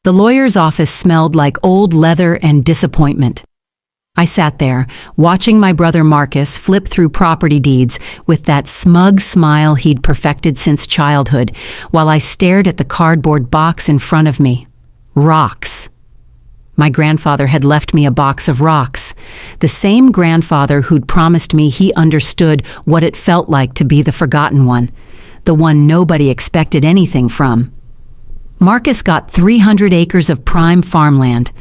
The lawyer's office smelled like old leather and disappointment. I sat there, watching my brother Marcus flip through property deeds with that smug smile he'd perfected since childhood, while I stared at the cardboard box in front of me. Rocks. My grandfather had left me a box of rocks, the same grandfather who'd promised me he understood what it felt like to be the forgotten one, the one nobody expected anything from. Marcus got 300 acres of prime farmland.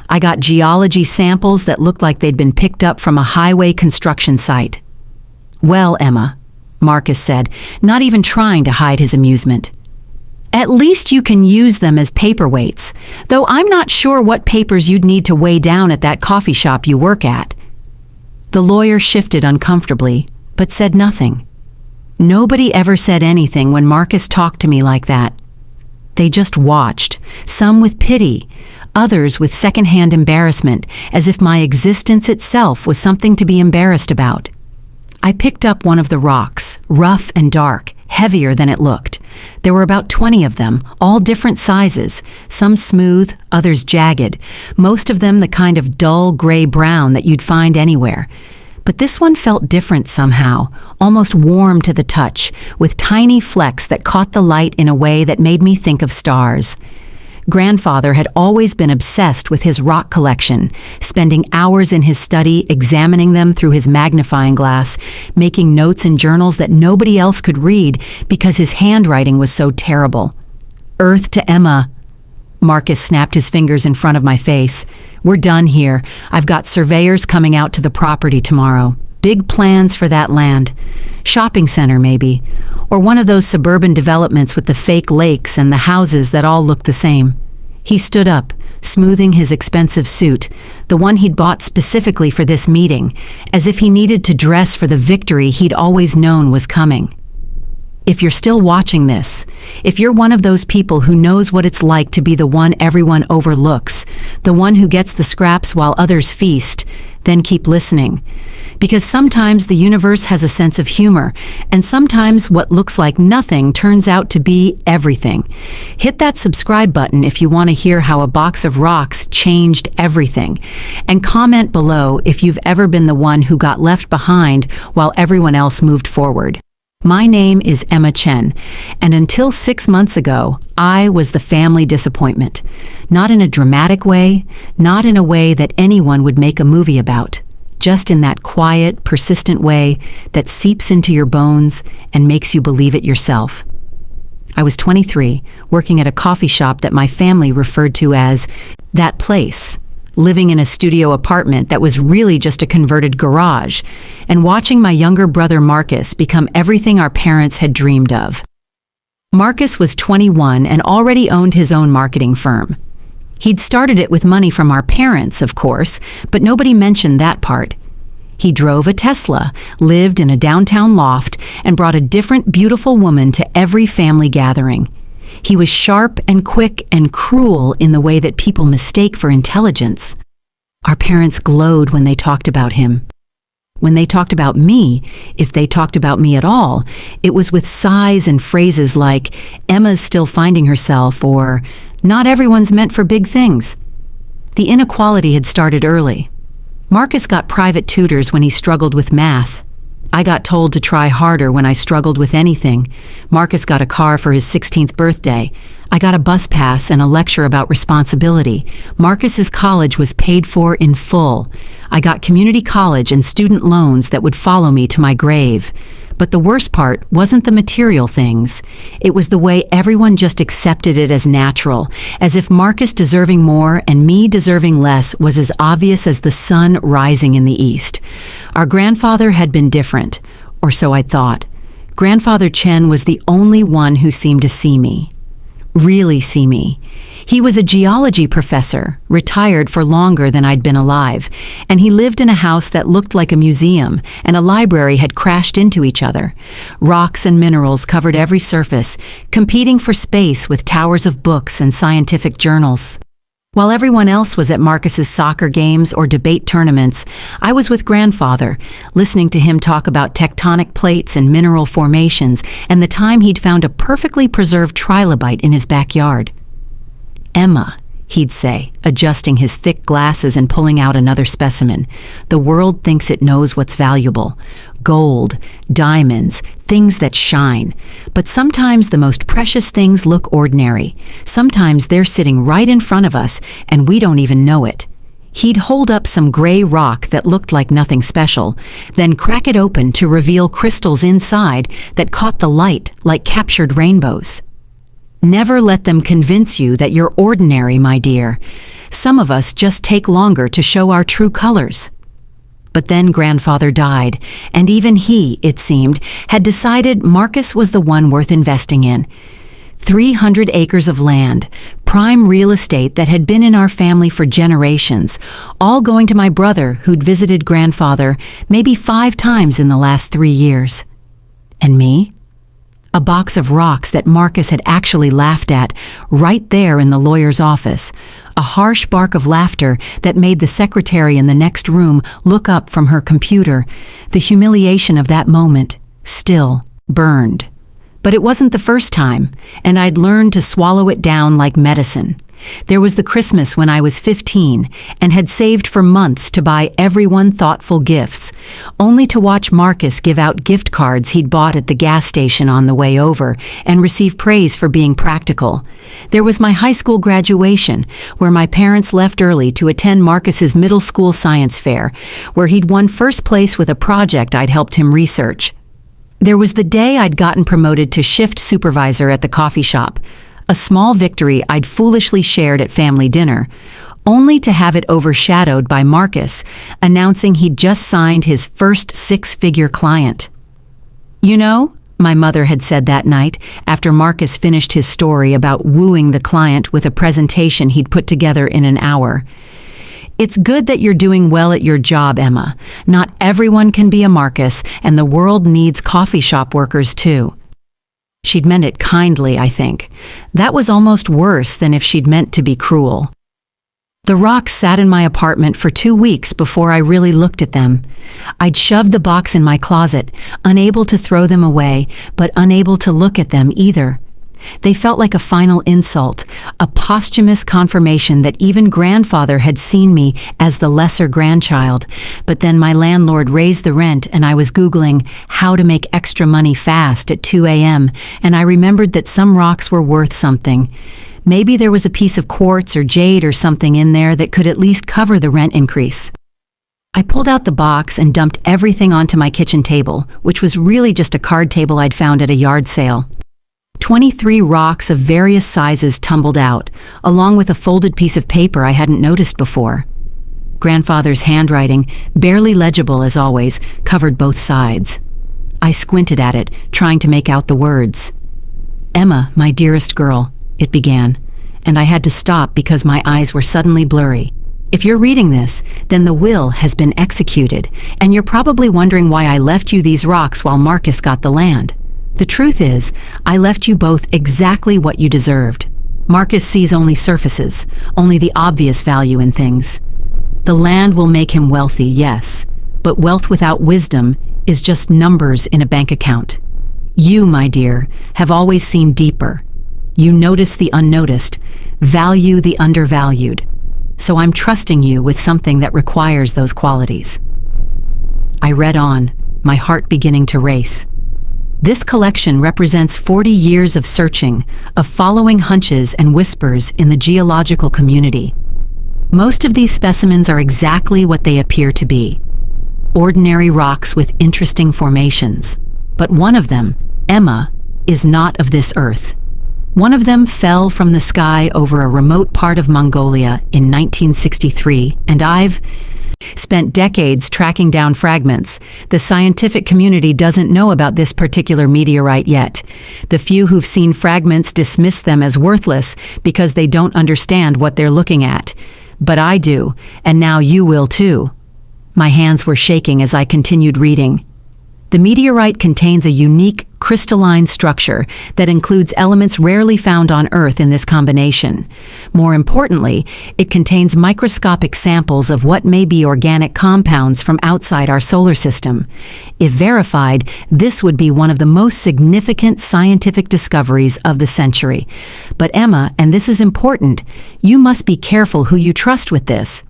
I got geology samples that looked like they'd been picked up from a highway construction site. "Well, Emma," Marcus said, not even trying to hide his amusement, "at least you can use them as paperweights, though I'm not sure what papers you'd need to weigh down at that coffee shop you work at." The lawyer shifted uncomfortably, but said nothing. Nobody ever said anything when Marcus talked to me like that. They just watched, some with pity, others with secondhand embarrassment, as if my existence itself was something to be embarrassed about. I picked up one of the rocks, rough and dark, heavier than it looked. There were about 20 of them, all different sizes, some smooth, others jagged, most of them the kind of dull gray-brown that you'd find anywhere. But this one felt different somehow, almost warm to the touch, with tiny flecks that caught the light in a way that made me think of stars. Grandfather had always been obsessed with his rock collection, spending hours in his study examining them through his magnifying glass, making notes in journals that nobody else could read because his handwriting was so terrible. "Earth to Emma." Marcus snapped his fingers in front of my face. "We're done here. I've got surveyors coming out to the property tomorrow. Big plans for that land. Shopping center, maybe. Or one of those suburban developments with the fake lakes and the houses that all look the same." He stood up, smoothing his expensive suit, the one he'd bought specifically for this meeting, as if he needed to dress for the victory he'd always known was coming. If you're still watching this, if you're one of those people who knows what it's like to be the one everyone overlooks, the one who gets the scraps while others feast, then keep listening. Because sometimes the universe has a sense of humor, and sometimes what looks like nothing turns out to be everything. Hit that subscribe button if you want to hear how a box of rocks changed everything. And comment below if you've ever been the one who got left behind while everyone else moved forward. My name is Emma Chen, and until 6 months ago, I was the family disappointment. Not in a dramatic way, not in a way that anyone would make a movie about, just in that quiet, persistent way that seeps into your bones and makes you believe it yourself. I was 23, working at a coffee shop that my family referred to as that place, living in a studio apartment that was really just a converted garage, and watching my younger brother Marcus become everything our parents had dreamed of. Marcus was 21 and already owned his own marketing firm. He'd started it with money from our parents, of course, but nobody mentioned that part. He drove a Tesla, lived in a downtown loft, and brought a different, beautiful woman to every family gathering. He was sharp and quick and cruel in the way that people mistake for intelligence. Our parents glowed when they talked about him. When they talked about me, if they talked about me at all, it was with sighs and phrases like, "Emma's still finding herself," or "Not everyone's meant for big things." The inequality had started early. Marcus got private tutors when he struggled with math. I got told to try harder when I struggled with anything. Marcus got a car for his 16th birthday. I got a bus pass and a lecture about responsibility. Marcus's college was paid for in full. I got community college and student loans that would follow me to my grave. But the worst part wasn't the material things. It was the way everyone just accepted it as natural, as if Marcus deserving more and me deserving less was as obvious as the sun rising in the east. Our grandfather had been different, or so I thought. Grandfather Chen was the only one who seemed to see me. Really see me. He was a geology professor, retired for longer than I'd been alive, and he lived in a house that looked like a museum, and a library had crashed into each other. Rocks and minerals covered every surface, competing for space with towers of books and scientific journals. While everyone else was at Marcus's soccer games or debate tournaments, I was with Grandfather, listening to him talk about tectonic plates and mineral formations and the time he'd found a perfectly preserved trilobite in his backyard. "Emma," he'd say, adjusting his thick glasses and pulling out another specimen. "The world thinks it knows what's valuable. Gold, diamonds, things that shine. But sometimes the most precious things look ordinary. Sometimes they're sitting right in front of us, and we don't even know it." He'd hold up some gray rock that looked like nothing special, then crack it open to reveal crystals inside that caught the light like captured rainbows. "Never let them convince you that you're ordinary, my dear. Some of us just take longer to show our true colors." But then grandfather died, and even he, it seemed, had decided Marcus was the one worth investing in. 300 acres of land, prime real estate that had been in our family for generations, all going to my brother who'd visited grandfather maybe 5 times in the last 3 years. And me? A box of rocks that Marcus had actually laughed at right there in the lawyer's office, a harsh bark of laughter that made the secretary in the next room look up from her computer. The humiliation of that moment still burned. But it wasn't the first time, and I'd learned to swallow it down like medicine. There was the Christmas when I was 15 and had saved for months to buy everyone thoughtful gifts, only to watch Marcus give out gift cards he'd bought at the gas station on the way over and receive praise for being practical. There was my high school graduation, where my parents left early to attend Marcus's middle school science fair, where he'd won first place with a project I'd helped him research. There was the day I'd gotten promoted to shift supervisor at the coffee shop, a small victory I'd foolishly shared at family dinner, only to have it overshadowed by Marcus announcing he'd just signed his first 6-figure client. "You know," my mother had said that night after Marcus finished his story about wooing the client with a presentation he'd put together in an hour, "It's good that you're doing well at your job, Emma. Not everyone can be a Marcus, and the world needs coffee shop workers too." She'd meant it kindly, I think. That was almost worse than if she'd meant to be cruel. The rocks sat in my apartment for 2 weeks before I really looked at them. I'd shoved the box in my closet, unable to throw them away, but unable to look at them either. They felt like a final insult, a posthumous confirmation that even grandfather had seen me as the lesser grandchild. But then my landlord raised the rent and I was Googling how to make extra money fast at 2 a.m. and I remembered that some rocks were worth something. Maybe there was a piece of quartz or jade or something in there that could at least cover the rent increase. I pulled out the box and dumped everything onto my kitchen table, which was really just a card table I'd found at a yard sale. 23 rocks of various sizes tumbled out, along with a folded piece of paper I hadn't noticed before. Grandfather's handwriting, barely legible as always, covered both sides. I squinted at it, trying to make out the words. "Emma, my dearest girl," it began, and I had to stop because my eyes were suddenly blurry. "If you're reading this, then the will has been executed, and you're probably wondering why I left you these rocks while Marcus got the land. The truth is, I left you both exactly what you deserved. Marcus sees only surfaces, only the obvious value in things. The land will make him wealthy, yes, but wealth without wisdom is just numbers in a bank account. You, my dear, have always seen deeper. You notice the unnoticed, value the undervalued. So I'm trusting you with something that requires those qualities." I read on, my heart beginning to race. This collection represents 40 years of searching, of following hunches and whispers in the geological community. Most of these specimens are exactly what they appear to be. Ordinary rocks with interesting formations. But one of them, Emma, is not of this earth. One of them fell from the sky over a remote part of Mongolia in 1963, and I've spent decades tracking down fragments. The scientific community doesn't know about this particular meteorite yet. The few who've seen fragments dismiss them as worthless because they don't understand what they're looking at. But I do, and now you will too. My hands were shaking as I continued reading. The meteorite contains a unique crystalline structure that includes elements rarely found on Earth in this combination. More importantly, it contains microscopic samples of what may be organic compounds from outside our solar system. If verified, this would be one of the most significant scientific discoveries of the century. But Emma, and this is important, you must be careful who you trust with this.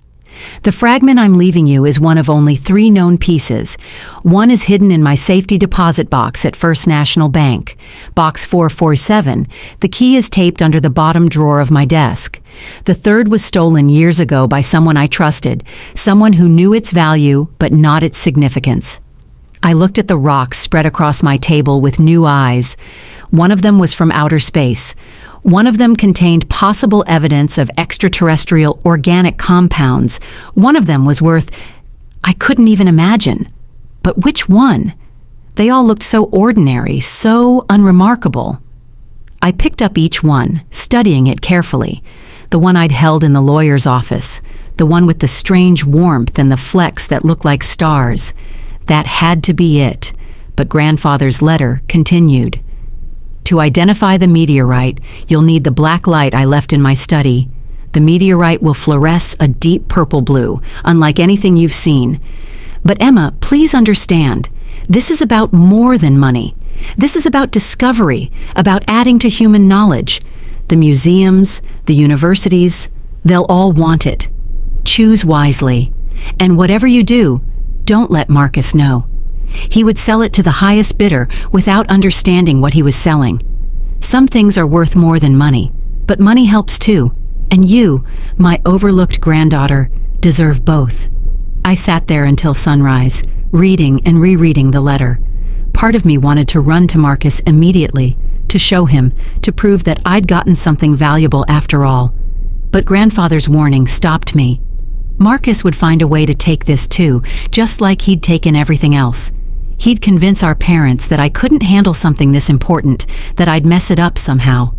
The fragment I'm leaving you is one of only 3 known pieces. One is hidden in my safety deposit box at First National Bank, box 447. The key is taped under the bottom drawer of my desk. The third was stolen years ago by someone I trusted, someone who knew its value but not its significance. I looked at the rocks spread across my table with new eyes. One of them was from outer space. One of them contained possible evidence of extraterrestrial organic compounds. One of them was worth, I couldn't even imagine. But which one? They all looked so ordinary, so unremarkable. I picked up each one, studying it carefully. The one I'd held in the lawyer's office, the one with the strange warmth and the flecks that looked like stars. That had to be it. But Grandfather's letter continued. To identify the meteorite, you'll need the black light I left in my study. The meteorite will fluoresce a deep purple blue, unlike anything you've seen. But Emma, please understand, this is about more than money. This is about discovery, about adding to human knowledge. The museums, the universities, they'll all want it. Choose wisely. And whatever you do, don't let Marcus know. He would sell it to the highest bidder without understanding what he was selling. Some things are worth more than money, but money helps too. And you, my overlooked granddaughter, deserve both. I sat there until sunrise, reading and rereading the letter. Part of me wanted to run to Marcus immediately, to show him, to prove that I'd gotten something valuable after all. But Grandfather's warning stopped me. Marcus would find a way to take this too, just like he'd taken everything else. He'd convince our parents that I couldn't handle something this important, that I'd mess it up somehow.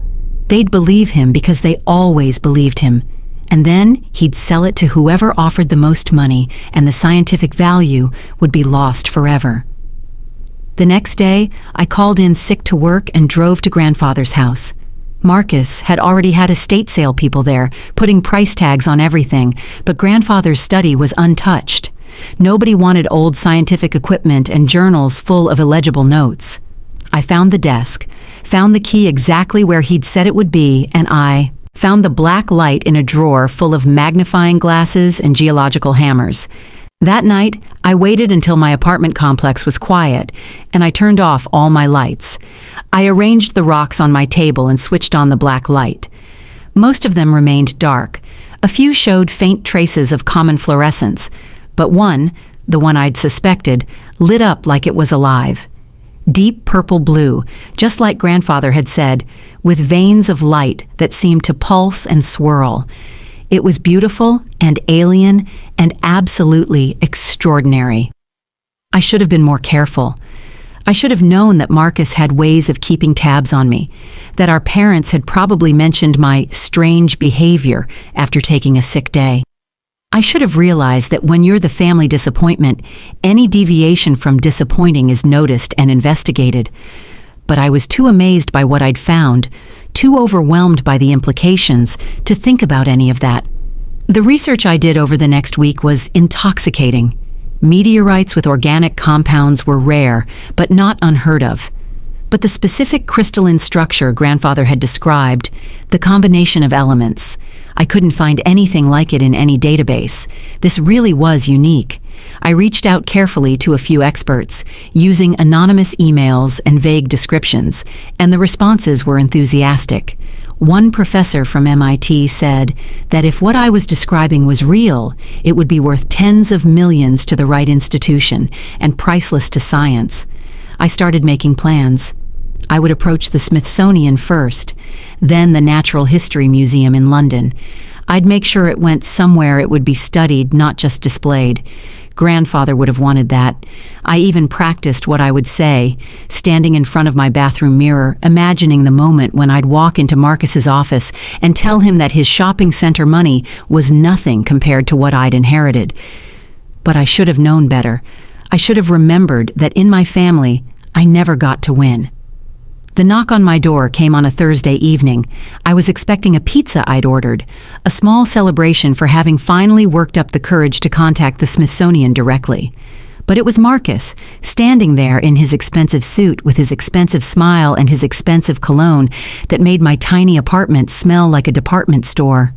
They'd believe him because they always believed him. And then he'd sell it to whoever offered the most money, and the scientific value would be lost forever. The next day, I called in sick to work and drove to Grandfather's house. Marcus had already had estate sale people there, putting price tags on everything, but Grandfather's study was untouched. Nobody wanted old scientific equipment and journals full of illegible notes. I found the desk, found the key exactly where he'd said it would be, and I found the black light in a drawer full of magnifying glasses and geological hammers. That night, I waited until my apartment complex was quiet, and I turned off all my lights. I arranged the rocks on my table and switched on the black light. Most of them remained dark. A few showed faint traces of common fluorescence, but one, the one I'd suspected, lit up like it was alive. Deep purple blue, just like Grandfather had said, with veins of light that seemed to pulse and swirl. It was beautiful and alien and absolutely extraordinary. I should have been more careful. I should have known that Marcus had ways of keeping tabs on me, that our parents had probably mentioned my strange behavior after taking a sick day. I should have realized that when you're the family disappointment, any deviation from disappointing is noticed and investigated. But I was too amazed by what I'd found, too overwhelmed by the implications, to think about any of that. The research I did over the next week was intoxicating. Meteorites with organic compounds were rare, but not unheard of. But the specific crystalline structure Grandfather had described, the combination of elements, I couldn't find anything like it in any database. This really was unique. I reached out carefully to a few experts, using anonymous emails and vague descriptions, and the responses were enthusiastic. One professor from MIT said that if what I was describing was real, it would be worth tens of millions to the right institution and priceless to science. I started making plans. I would approach the Smithsonian first, then the Natural History Museum in London. I'd make sure it went somewhere it would be studied, not just displayed. Grandfather would have wanted that. I even practiced what I would say, standing in front of my bathroom mirror, imagining the moment when I'd walk into Marcus's office and tell him that his shopping center money was nothing compared to what I'd inherited. But I should have known better. I should have remembered that in my family, I never got to win. The knock on my door came on a Thursday evening. I was expecting a pizza I'd ordered, a small celebration for having finally worked up the courage to contact the Smithsonian directly. But it was Marcus, standing there in his expensive suit with his expensive smile and his expensive cologne that made my tiny apartment smell like a department store.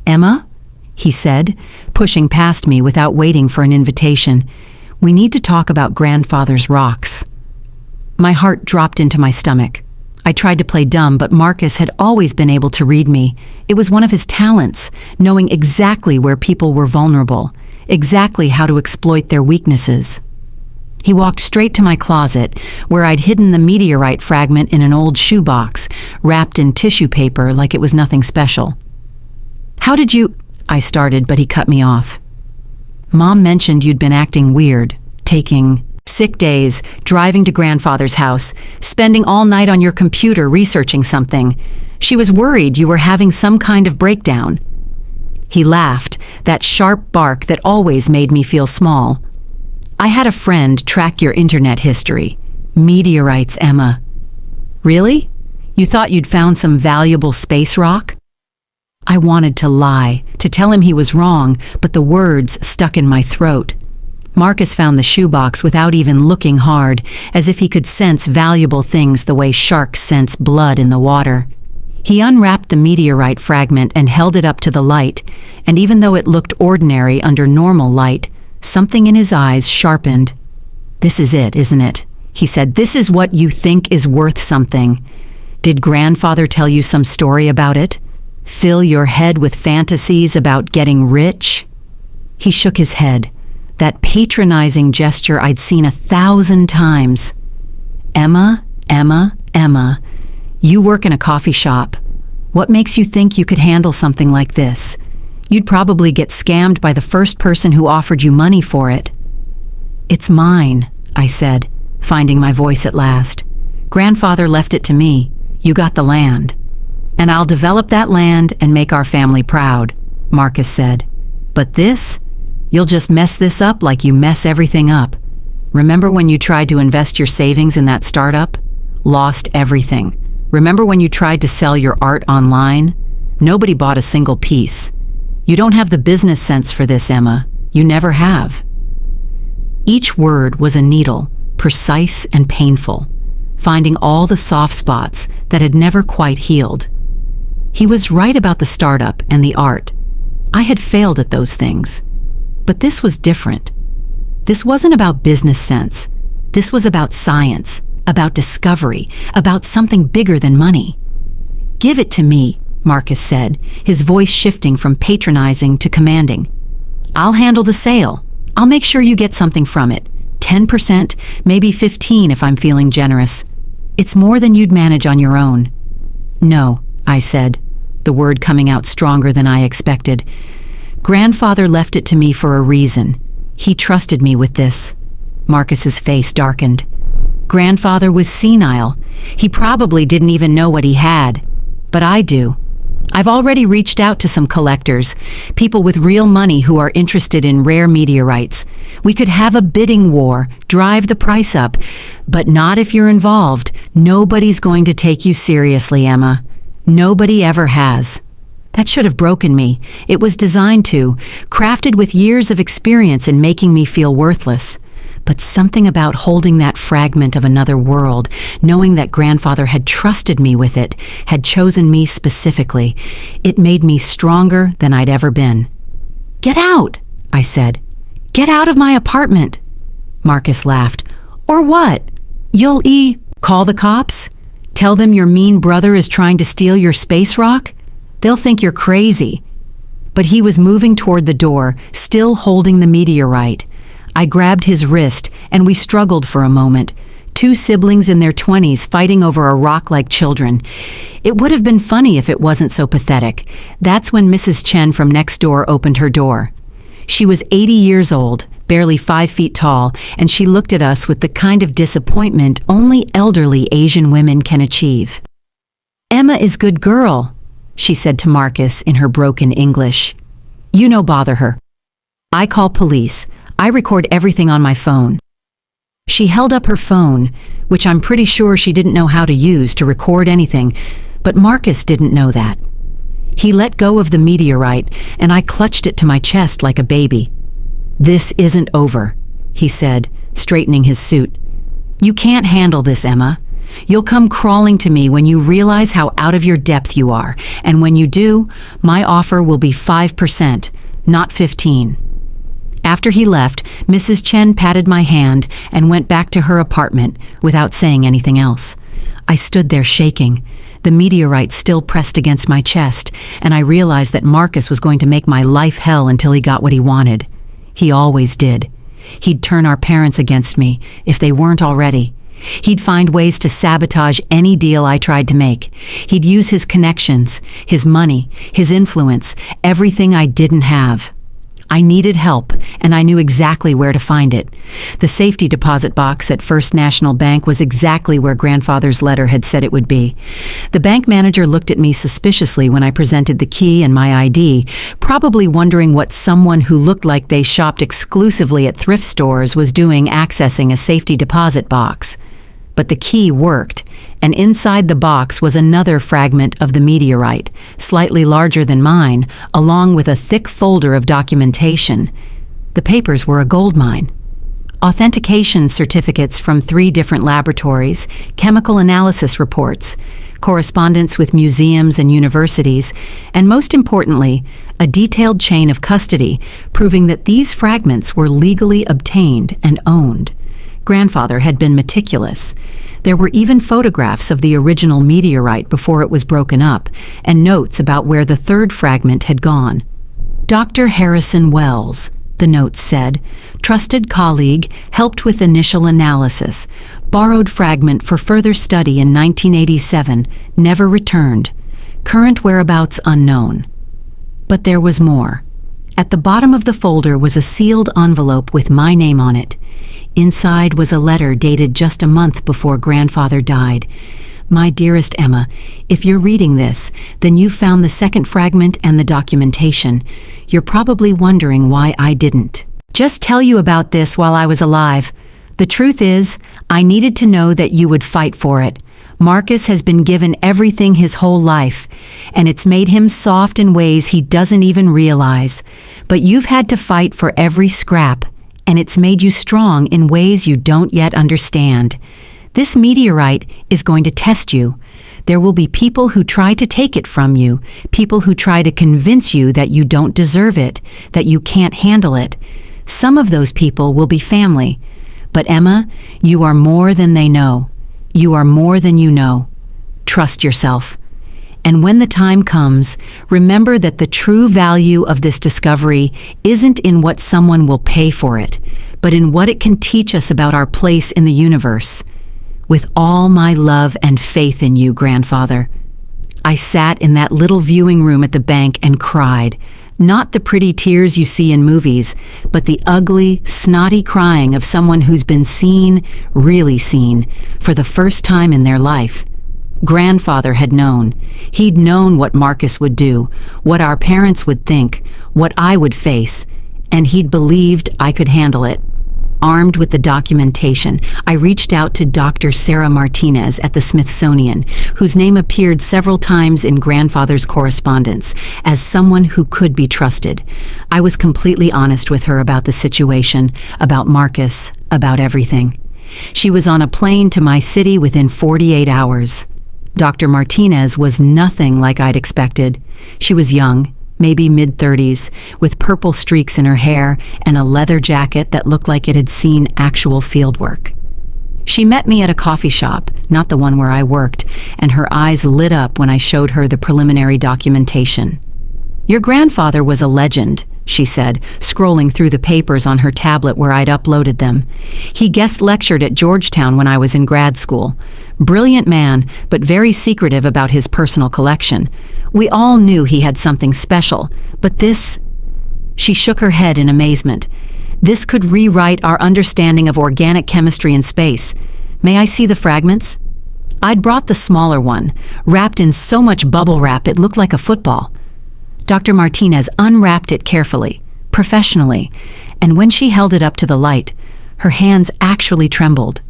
"Emma?" he said, pushing past me without waiting for an invitation. "We need to talk about grandfather's rocks." My heart dropped into my stomach. I tried to play dumb, but Marcus had always been able to read me. It was one of his talents, knowing exactly where people were vulnerable, exactly how to exploit their weaknesses. He walked straight to my closet, where I'd hidden the meteorite fragment in an old shoebox, wrapped in tissue paper like it was nothing special. "How did you—" I started, but he cut me off. "Mom mentioned you'd been acting weird, taking sick days, driving to grandfather's house, spending all night on your computer researching something. She was worried you were having some kind of breakdown." He laughed, that sharp bark that always made me feel small. "I had a friend track your internet history. Meteorites, Emma." "Really? You thought you'd found some valuable space rock?" I wanted to lie, to tell him he was wrong, but the words stuck in my throat. Marcus found the shoebox without even looking hard, as if he could sense valuable things the way sharks sense blood in the water. He unwrapped the meteorite fragment and held it up to the light, and even though it looked ordinary under normal light, something in his eyes sharpened. "This is it, isn't it?" he said. "This is what you think is worth something. Did grandfather tell you some story about it? Fill your head with fantasies about getting rich?" He shook his head, that patronizing gesture I'd seen 1,000 times. "Emma, Emma, Emma, you work in a coffee shop. What makes you think you could handle something like this? You'd probably get scammed by the first person who offered you money for it." "It's mine," I said, finding my voice at last. "Grandfather left it to me. You got the land. And I'll develop that land and make our family proud," Marcus said. "But this? You'll just mess this up like you mess everything up. Remember when you tried to invest your savings in that startup? Lost everything. Remember when you tried to sell your art online? Nobody bought a single piece. You don't have the business sense for this, Emma. You never have." Each word was a needle, precise and painful, finding all the soft spots that had never quite healed. He was right about the startup and the art. I had failed at those things. But this was different. This wasn't about business sense. This was about science, about discovery, about something bigger than money. "Give it to me," Marcus said, his voice shifting from patronizing to commanding. "I'll handle the sale. I'll make sure you get something from it. 10%, maybe 15% if I'm feeling generous. It's more than you'd manage on your own." "No," I said, the word coming out stronger than I expected. "Grandfather left it to me for a reason. He trusted me with this." Marcus's face darkened. "Grandfather was senile. He probably didn't even know what he had. But I do. I've already reached out to some collectors, people with real money who are interested in rare meteorites. We could have a bidding war, drive the price up, but not if you're involved. Nobody's going to take you seriously, Emma. Nobody ever has." That should have broken me. It was designed to, crafted with years of experience in making me feel worthless. But something about holding that fragment of another world, knowing that grandfather had trusted me with it, had chosen me specifically, it made me stronger than I'd ever been. "Get out," I said. "Get out of my apartment." Marcus laughed. "Or what? You'll call the cops? Tell them your mean brother is trying to steal your space rock? They'll think you're crazy." But he was moving toward the door, still holding the meteorite. I grabbed his wrist, and we struggled for a moment, two siblings in their 20s fighting over a rock like children. It would have been funny if it wasn't so pathetic. That's when Mrs. Chen from next door opened her door. She was 80 years old, barely 5 feet tall, and she looked at us with the kind of disappointment only elderly Asian women can achieve. "Emma is good girl," she said to Marcus in her broken English. "You no bother her. I call police. I record everything on my phone." She held up her phone, which I'm pretty sure she didn't know how to use to record anything, but Marcus didn't know that. He let go of the meteorite, and I clutched it to my chest like a baby. "This isn't over," he said, straightening his suit. "You can't handle this, Emma. You'll come crawling to me when you realize how out of your depth you are, and when you do, my offer will be 5%, not 15. After he left, Mrs. Chen patted my hand and went back to her apartment without saying anything else. I stood there shaking, the meteorite still pressed against my chest, and I realized that Marcus was going to make my life hell until he got what he wanted. He always did. He'd turn our parents against me, if they weren't already. He'd find ways to sabotage any deal I tried to make. He'd use his connections, his money, his influence, everything I didn't have. I needed help, and I knew exactly where to find it. The safety deposit box at First National Bank was exactly where Grandfather's letter had said it would be. The bank manager looked at me suspiciously when I presented the key and my ID, probably wondering what someone who looked like they shopped exclusively at thrift stores was doing accessing a safety deposit box. But the key worked, and inside the box was another fragment of the meteorite, slightly larger than mine, along with a thick folder of documentation. The papers were a goldmine. Authentication certificates from 3 different laboratories, chemical analysis reports, correspondence with museums and universities, and most importantly, a detailed chain of custody proving that these fragments were legally obtained and owned. Grandfather had been meticulous. There were even photographs of the original meteorite before it was broken up, and notes about where the 3rd fragment had gone. "Dr. Harrison Wells," the notes said, "trusted colleague, helped with initial analysis, borrowed fragment for further study in 1987, never returned, current whereabouts unknown." But there was more. At the bottom of the folder was a sealed envelope with my name on it. Inside was a letter dated just a month before Grandfather died. "My dearest Emma, if you're reading this, then you found the 2nd fragment and the documentation. You're probably wondering why I didn't just tell you about this while I was alive. The truth is, I needed to know that you would fight for it. Marcus has been given everything his whole life, and it's made him soft in ways he doesn't even realize. But you've had to fight for every scrap, and it's made you strong in ways you don't yet understand. This meteorite is going to test you. There will be people who try to take it from you, people who try to convince you that you don't deserve it, that you can't handle it. Some of those people will be family. But Emma, you are more than they know. You are more than you know. Trust yourself. And when the time comes, remember that the true value of this discovery isn't in what someone will pay for it, but in what it can teach us about our place in the universe. With all my love and faith in you, Grandfather." I sat in that little viewing room at the bank and cried. Not the pretty tears you see in movies, but the ugly, snotty crying of someone who's been seen, really seen, for the first time in their life. Grandfather had known. He'd known what Marcus would do, what our parents would think, what I would face, and he'd believed I could handle it. Armed with the documentation, I reached out to Dr. Sarah Martinez at the Smithsonian, whose name appeared several times in Grandfather's correspondence as someone who could be trusted. I was completely honest with her about the situation, about Marcus, about everything. She was on a plane to my city within 48 hours. Dr. Martinez was nothing like I'd expected. She was young, maybe mid-30s, with purple streaks in her hair and a leather jacket that looked like it had seen actual fieldwork. She met me at a coffee shop, not the one where I worked, and her eyes lit up when I showed her the preliminary documentation. "Your grandfather was a legend," she said, scrolling through the papers on her tablet where I'd uploaded them. "He guest lectured at Georgetown when I was in grad school. Brilliant man, but very secretive about his personal collection. We all knew he had something special, but this..." She shook her head in amazement. "This could rewrite our understanding of organic chemistry in space. May I see the fragments?" I'd brought the smaller one, wrapped in so much bubble wrap it looked like a football. Dr. Martinez unwrapped it carefully, professionally, and when she held it up to the light, her hands actually trembled.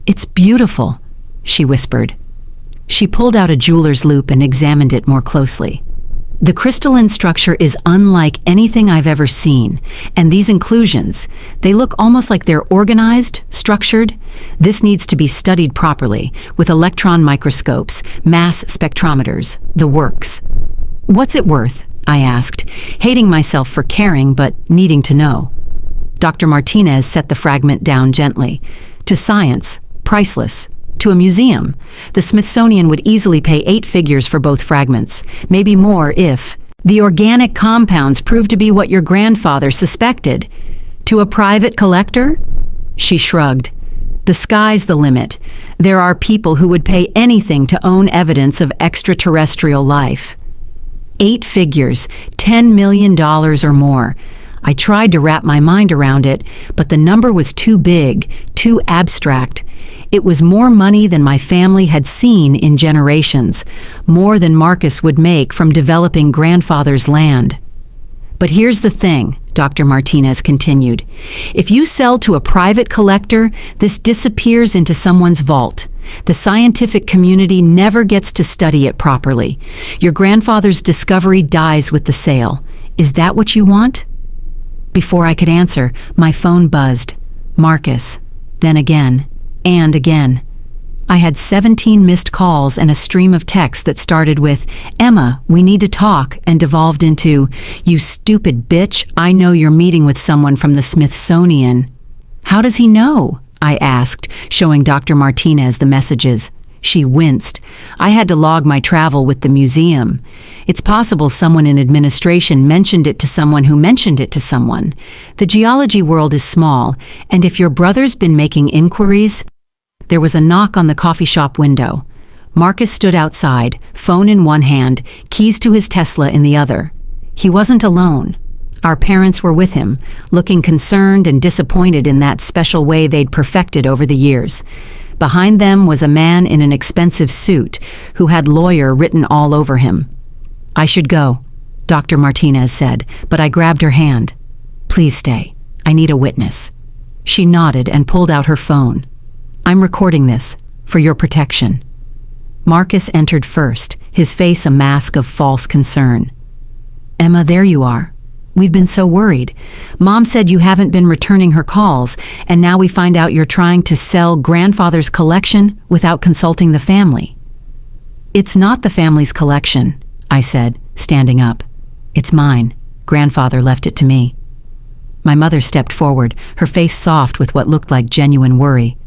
"It's beautiful," she whispered. She pulled out a jeweler's loupe and examined it more closely. The crystalline structure is unlike anything I've ever seen, and these inclusions, they look almost like they're organized, structured. This needs to be studied properly, with electron microscopes, mass spectrometers, the works. "What's it worth?" I asked, hating myself for caring but needing to know. Dr. Martinez set the fragment down gently. "To science, priceless. To a museum, the Smithsonian would easily pay 8 figures for both fragments, maybe more if the organic compounds prove to be what your grandfather suspected. To a private collector?" She shrugged. "The sky's the limit. There are people who would pay anything to own evidence of extraterrestrial life." 8 figures, $10 million or more. I tried to wrap my mind around it, but the number was too big, too abstract. It was more money than my family had seen in generations, more than Marcus would make from developing grandfather's land. "But here's the thing," Dr. Martinez continued. "If you sell to a private collector, this disappears into someone's vault. The scientific community never gets to study it properly. Your grandfather's discovery dies with the sale. Is that what you want?" Before I could answer, my phone buzzed. Marcus. Then again. And again. I had 17 missed calls and a stream of texts that started with, "Emma, we need to talk," and devolved into, "You stupid bitch, I know you're meeting with someone from the Smithsonian." "How does he know?" I asked, showing Dr. Martinez the messages. She winced. "I had to log my travel with the museum. It's possible someone in administration mentioned it to someone who mentioned it to someone. The geology world is small, and if your brother's been making inquiries..." There was a knock on the coffee shop window. Marcus stood outside, phone in one hand, keys to his Tesla in the other. He wasn't alone. Our parents were with him, looking concerned and disappointed in that special way they'd perfected over the years. Behind them was a man in an expensive suit who had lawyer written all over him. "I should go," Dr. Martinez said, but I grabbed her hand. "Please stay. I need a witness." She nodded and pulled out her phone. "I'm recording this, for your protection." Marcus entered first, his face a mask of false concern. "Emma, there you are. We've been so worried. Mom said you haven't been returning her calls, and now we find out you're trying to sell grandfather's collection without consulting the family." "It's not the family's collection," I said, standing up. "It's mine. Grandfather left it to me." My mother stepped forward, her face soft with what looked like genuine worry.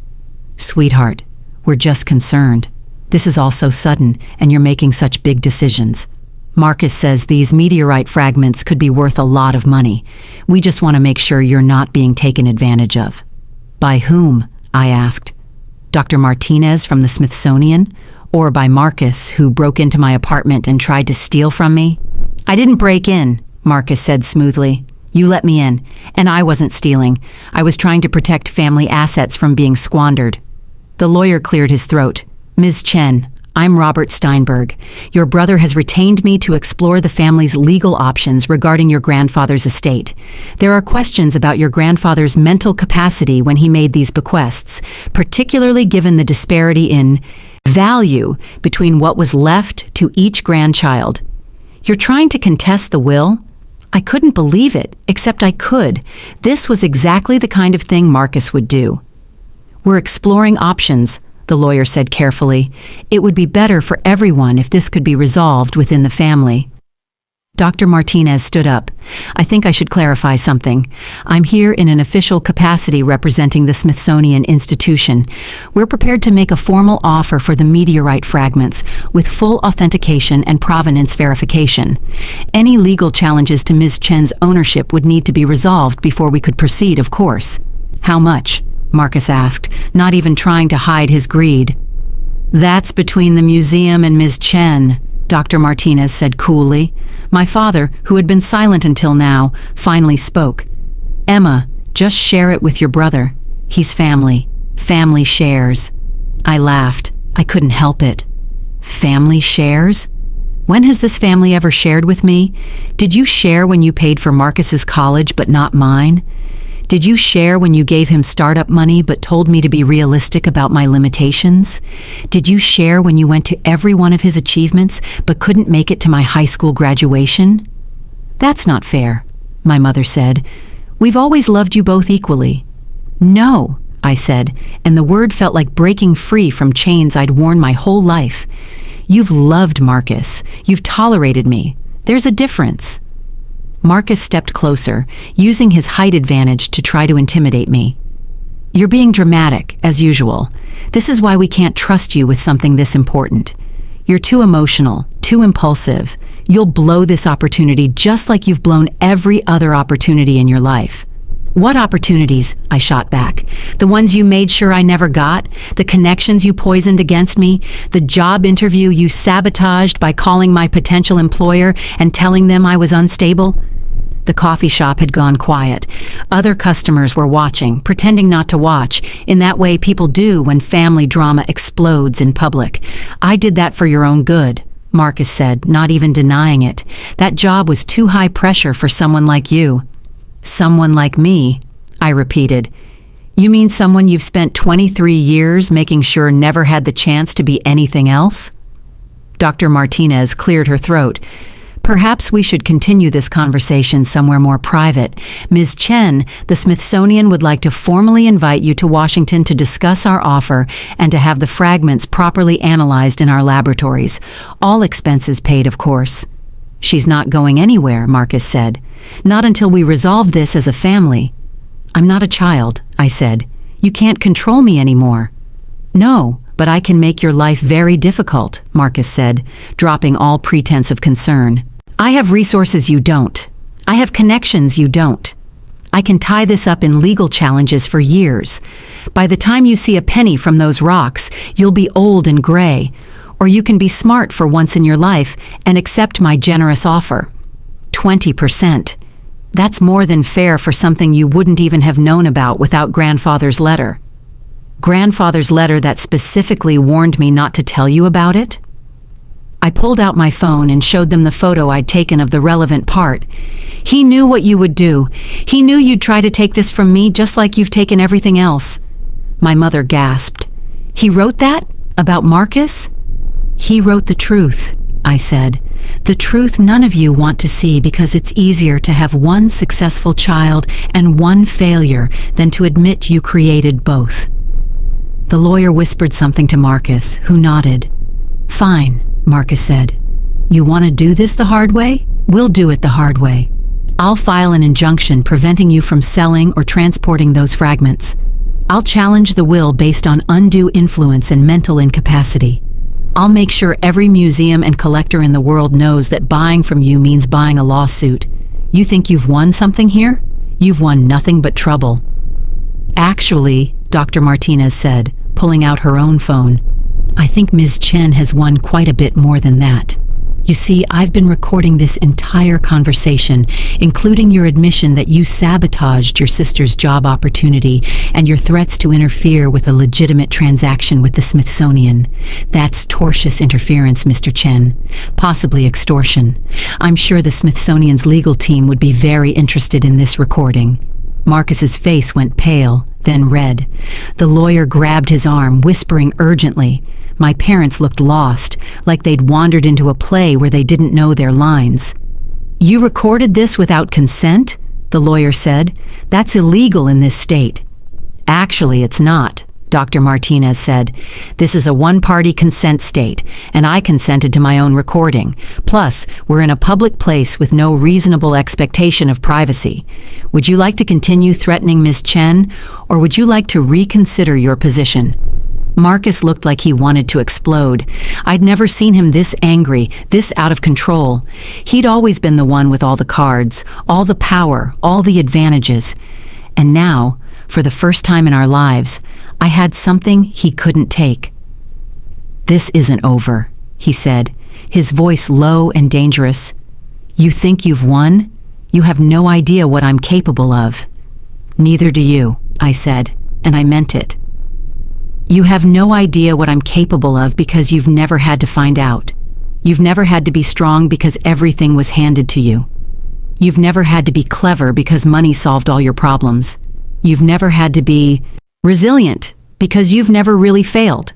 "Sweetheart, we're just concerned. This is all so sudden, and you're making such big decisions. Marcus says these meteorite fragments could be worth a lot of money. We just want to make sure you're not being taken advantage of." "By whom?" I asked. "Dr. Martinez from the Smithsonian? Or by Marcus, who broke into my apartment and tried to steal from me?" "I didn't break in," Marcus said smoothly. "You let me in, and I wasn't stealing. I was trying to protect family assets from being squandered." The lawyer cleared his throat. "Ms. Chen, I'm Robert Steinberg. Your brother has retained me to explore the family's legal options regarding your grandfather's estate. There are questions about your grandfather's mental capacity when he made these bequests, particularly given the disparity in value between what was left to each grandchild. You're trying to contest the will?" I couldn't believe it, except I could. This was exactly the kind of thing Marcus would do. "We're exploring options," the lawyer said carefully. "It would be better for everyone if this could be resolved within the family." Dr. Martinez stood up. "I think I should clarify something. I'm here in an official capacity representing the Smithsonian Institution. We're prepared to make a formal offer for the meteorite fragments with full authentication and provenance verification. Any legal challenges to Ms. Chen's ownership would need to be resolved before we could proceed, of course." "How much?" Marcus asked, not even trying to hide his greed. "That's between the museum and Ms. Chen," Dr. Martinez said coolly. My father, who had been silent until now, finally spoke. "Emma, just share it with your brother. He's family. Family shares." I laughed. I couldn't help it. Family shares? When has this family ever shared with me? Did you share when you paid for Marcus's college but not mine? Did you share when you gave him startup money but told me to be realistic about my limitations? Did you share when you went to every one of his achievements but couldn't make it to my high school graduation? That's not fair, my mother said. We've always loved you both equally. No, I said, and the word felt like breaking free from chains I'd worn my whole life. You've loved Marcus. You've tolerated me. There's a difference. Marcus stepped closer, using his height advantage to try to intimidate me. You're being dramatic, as usual. This is why we can't trust you with something this important. You're too emotional, too impulsive. You'll blow this opportunity just like you've blown every other opportunity in your life. What opportunities? I shot back. The ones you made sure I never got? The connections you poisoned against me? The job interview you sabotaged by calling my potential employer and telling them I was unstable? The coffee shop had gone quiet. Other customers were watching, pretending not to watch, in that way people do when family drama explodes in public. I did that for your own good, Marcus said, not even denying it. That job was too high pressure for someone like you. Someone like me, I repeated. You mean someone you've spent 23 years making sure never had the chance to be anything else? Dr. Martinez cleared her throat. Perhaps we should continue this conversation somewhere more private. Ms. Chen, the Smithsonian would like to formally invite you to Washington to discuss our offer and to have the fragments properly analyzed in our laboratories. All expenses paid, of course. She's not going anywhere, Marcus said. Not until we resolve this as a family. I'm not a child, I said. You can't control me anymore. No, but I can make your life very difficult, Marcus said, dropping all pretense of concern. I have resources you don't. I have connections you don't. I can tie this up in legal challenges for years. By the time you see a penny from those rocks, you'll be old and gray. Or you can be smart for once in your life and accept my generous offer. 20%. That's more than fair for something you wouldn't even have known about without grandfather's letter. Grandfather's letter that specifically warned me not to tell you about it? I pulled out my phone and showed them the photo I'd taken of the relevant part. He knew what you would do. He knew you'd try to take this from me just like you've taken everything else. My mother gasped. He wrote that? About Marcus? He wrote the truth, I said. The truth none of you want to see because it's easier to have one successful child and one failure than to admit you created both. The lawyer whispered something to Marcus, who nodded. Fine, Marcus said. You want to do this the hard way? We'll do it the hard way. I'll file an injunction preventing you from selling or transporting those fragments. I'll challenge the will based on undue influence and mental incapacity. I'll make sure every museum and collector in the world knows that buying from you means buying a lawsuit. You think you've won something here? You've won nothing but trouble. Actually, Dr. Martinez said, pulling out her own phone, I think Ms. Chen has won quite a bit more than that. You see, I've been recording this entire conversation, including your admission that you sabotaged your sister's job opportunity and your threats to interfere with a legitimate transaction with the Smithsonian. That's tortious interference, Mr. Chen. Possibly extortion. I'm sure the Smithsonian's legal team would be very interested in this recording. Marcus's face went pale, then red. The lawyer grabbed his arm, whispering urgently. My parents looked lost, like they'd wandered into a play where they didn't know their lines. You recorded this without consent? The lawyer said. That's illegal in this state. Actually, it's not, Dr. Martinez said. This is a one-party consent state, and I consented to my own recording. Plus, we're in a public place with no reasonable expectation of privacy. Would you like to continue threatening Ms. Chen, or would you like to reconsider your position? Marcus looked like he wanted to explode. I'd never seen him this angry, this out of control. He'd always been the one with all the cards, all the power, all the advantages. And now, for the first time in our lives, I had something he couldn't take. This isn't over, he said, his voice low and dangerous. You think you've won? You have no idea what I'm capable of. Neither do you, I said, and I meant it. You have no idea what I'm capable of because you've never had to find out. You've never had to be strong because everything was handed to you. You've never had to be clever because money solved all your problems. You've never had to be resilient because you've never really failed.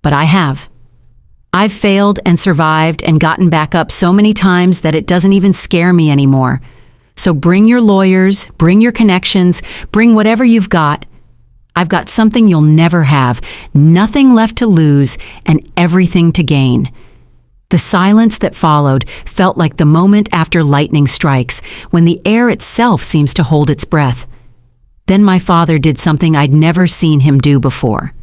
But I have. I've failed and survived and gotten back up so many times that it doesn't even scare me anymore. So bring your lawyers, bring your connections, bring whatever you've got. I've got something you'll never have, nothing left to lose and everything to gain. The silence that followed felt like the moment after lightning strikes, when the air itself seems to hold its breath. Then my father did something I'd never seen him do before.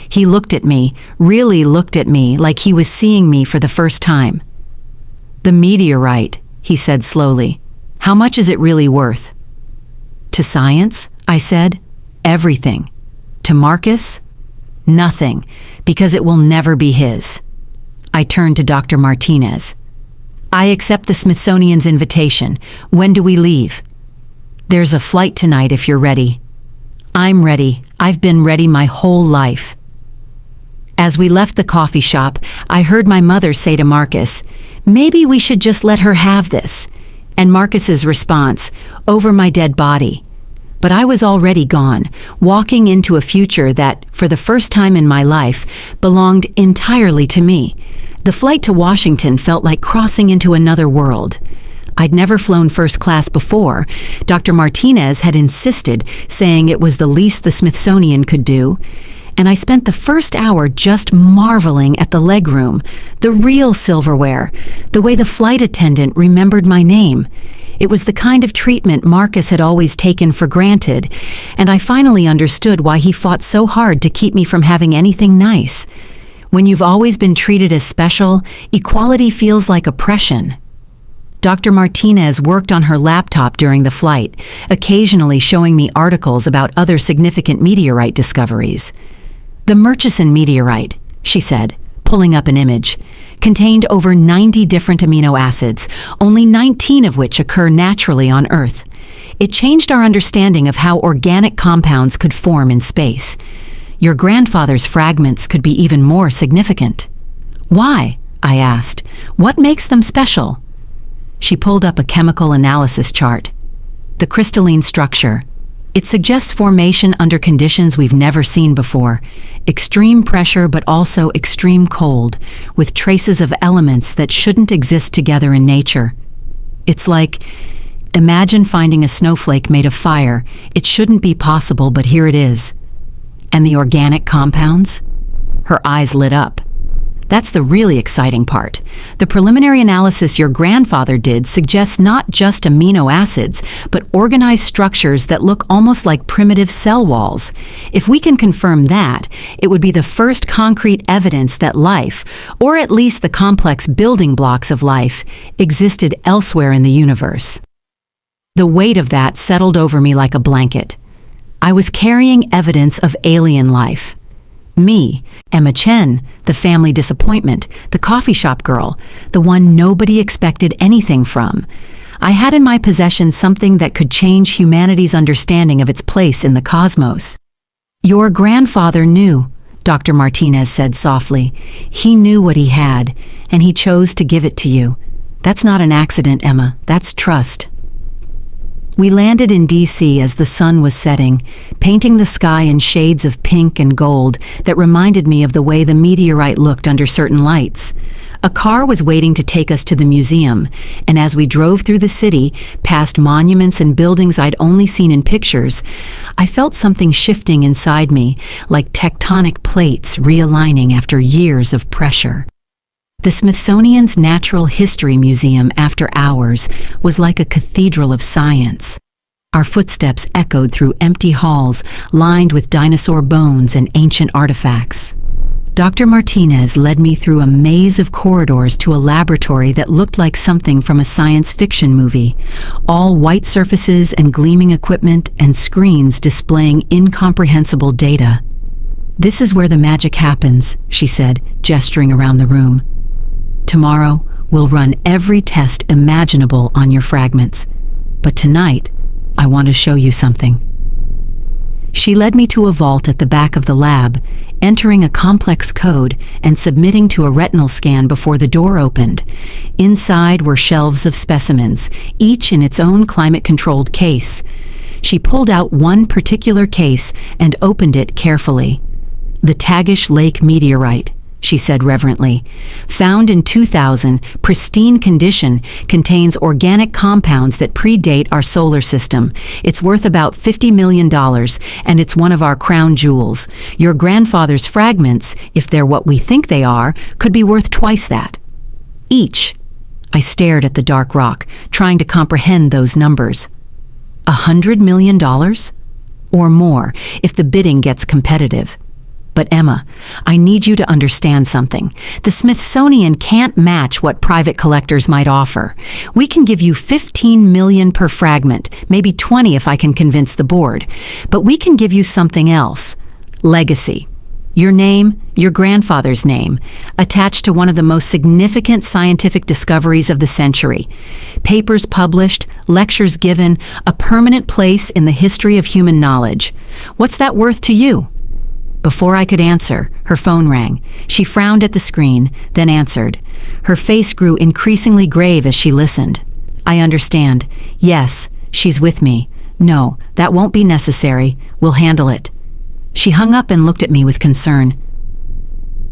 He looked at me, really looked at me like he was seeing me for the first time. "The meteorite," he said slowly. "How much is it really worth?" "To science," I said, "everything. To Marcus, nothing, because it will never be his." I turned to Dr. Martinez. "I accept the Smithsonian's invitation. When do we leave?" "There's a flight tonight if you're ready." "I'm ready. I've been ready my whole life." As we left the coffee shop, I heard my mother say to Marcus, "Maybe we should just let her have this." And Marcus's response, "Over my dead body." But I was already gone, walking into a future that, for the first time in my life, belonged entirely to me. The flight to Washington felt like crossing into another world. I'd never flown first class before. Dr. Martinez had insisted, saying it was the least the Smithsonian could do. And I spent the first hour just marveling at the legroom, the real silverware, the way the flight attendant remembered my name. It was the kind of treatment Marcus had always taken for granted, and I finally understood why he fought so hard to keep me from having anything nice. When you've always been treated as special, equality feels like oppression. Dr. Martinez worked on her laptop during the flight, occasionally showing me articles about other significant meteorite discoveries. "The Murchison meteorite," she said, pulling up an image, contained over 90 different amino acids, only 19 of which occur naturally on Earth. It changed our understanding of how organic compounds could form in space. Your grandfather's fragments could be even more significant. "Why?" I asked. "What makes them special?" She pulled up a chemical analysis chart. "The crystalline structure. It suggests formation under conditions we've never seen before. Extreme pressure, but also extreme cold, with traces of elements that shouldn't exist together in nature. It's like, imagine finding a snowflake made of fire. It shouldn't be possible, but here it is. And the organic compounds?" Her eyes lit up. "That's the really exciting part. The preliminary analysis your grandfather did suggests not just amino acids, but organized structures that look almost like primitive cell walls. If we can confirm that, it would be the first concrete evidence that life, or at least the complex building blocks of life, existed elsewhere in the universe." The weight of that settled over me like a blanket. I was carrying evidence of alien life. Me, Emma Chen, the family disappointment, the coffee shop girl, the one nobody expected anything from. I had in my possession something that could change humanity's understanding of its place in the cosmos. "Your grandfather knew," Dr. Martinez said softly. "He knew what he had, and he chose to give it to you. That's not an accident, Emma. That's trust." We landed in D.C. as the sun was setting, painting the sky in shades of pink and gold that reminded me of the way the meteorite looked under certain lights. A car was waiting to take us to the museum, and as we drove through the city, past monuments and buildings I'd only seen in pictures, I felt something shifting inside me, like tectonic plates realigning after years of pressure. The Smithsonian's Natural History Museum, after hours, was like a cathedral of science. Our footsteps echoed through empty halls lined with dinosaur bones and ancient artifacts. Dr. Martinez led me through a maze of corridors to a laboratory that looked like something from a science fiction movie, all white surfaces and gleaming equipment and screens displaying incomprehensible data. "This is where the magic happens," she said, gesturing around the room. "Tomorrow, we'll run every test imaginable on your fragments. But tonight, I want to show you something." She led me to a vault at the back of the lab, entering a complex code and submitting to a retinal scan before the door opened. Inside were shelves of specimens, each in its own climate-controlled case. She pulled out one particular case and opened it carefully. "The Tagish Lake meteorite," she said reverently. "Found in 2000, pristine condition, contains organic compounds that predate our solar system. It's worth about $50 million, and it's one of our crown jewels. Your grandfather's fragments, if they're what we think they are, could be worth twice that. Each." I stared at the dark rock, trying to comprehend those numbers. $100 million? Or more, if the bidding gets competitive. But Emma, I need you to understand something. The Smithsonian can't match what private collectors might offer. We can give you $15 million per fragment, maybe 20 if I can convince the board. But we can give you something else. Legacy. Your name, your grandfather's name, attached to one of the most significant scientific discoveries of the century. Papers published, lectures given, a permanent place in the history of human knowledge. What's that worth to you? Before I could answer, her phone rang. She frowned at the screen, then answered. Her face grew increasingly grave as she listened. "I understand. Yes, she's with me. No, that won't be necessary. We'll handle it." She hung up and looked at me with concern.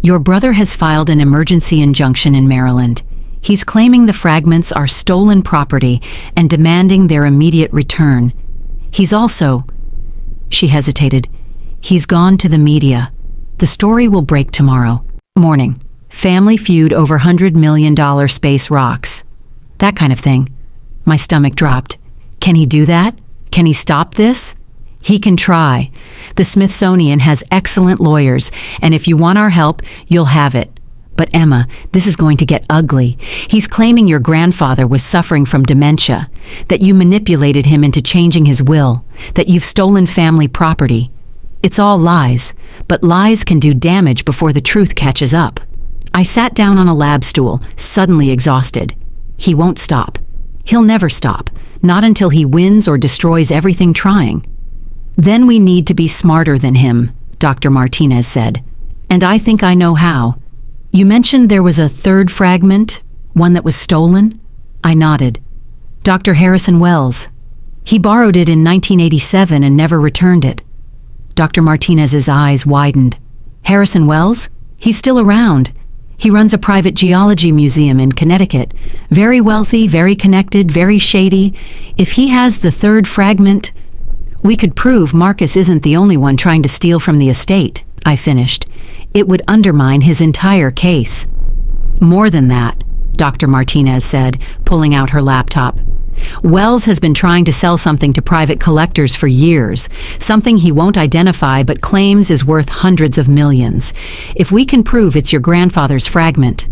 "Your brother has filed an emergency injunction in Maryland. He's claiming the fragments are stolen property and demanding their immediate return. He's also..." She hesitated. "He's gone to the media. The story will break tomorrow morning. Family feud over $100 million space rocks. That kind of thing." My stomach dropped. Can he do that? Can he stop this? He can try. The Smithsonian has excellent lawyers, and if you want our help, you'll have it. But Emma, this is going to get ugly. He's claiming your grandfather was suffering from dementia, that you manipulated him into changing his will, that you've stolen family property. It's all lies, but lies can do damage before the truth catches up. I sat down on a lab stool, suddenly exhausted. He won't stop. He'll never stop, not until he wins or destroys everything trying. "Then we need to be smarter than him," Dr. Martinez said. "And I think I know how. You mentioned there was a third fragment, one that was stolen?" I nodded. "Dr. Harrison Wells. He borrowed it in 1987 and never returned it." Dr. Martinez's eyes widened. "Harrison Wells? He's still around. He runs a private geology museum in Connecticut. Very wealthy, very connected, very shady. If he has the third fragment..." "We could prove Marcus isn't the only one trying to steal from the estate," I finished. "It would undermine his entire case." "More than that," Dr. Martinez said, pulling out her laptop. "Wells has been trying to sell something to private collectors for years, something he won't identify but claims is worth hundreds of millions. If we can prove it's your grandfather's fragment..."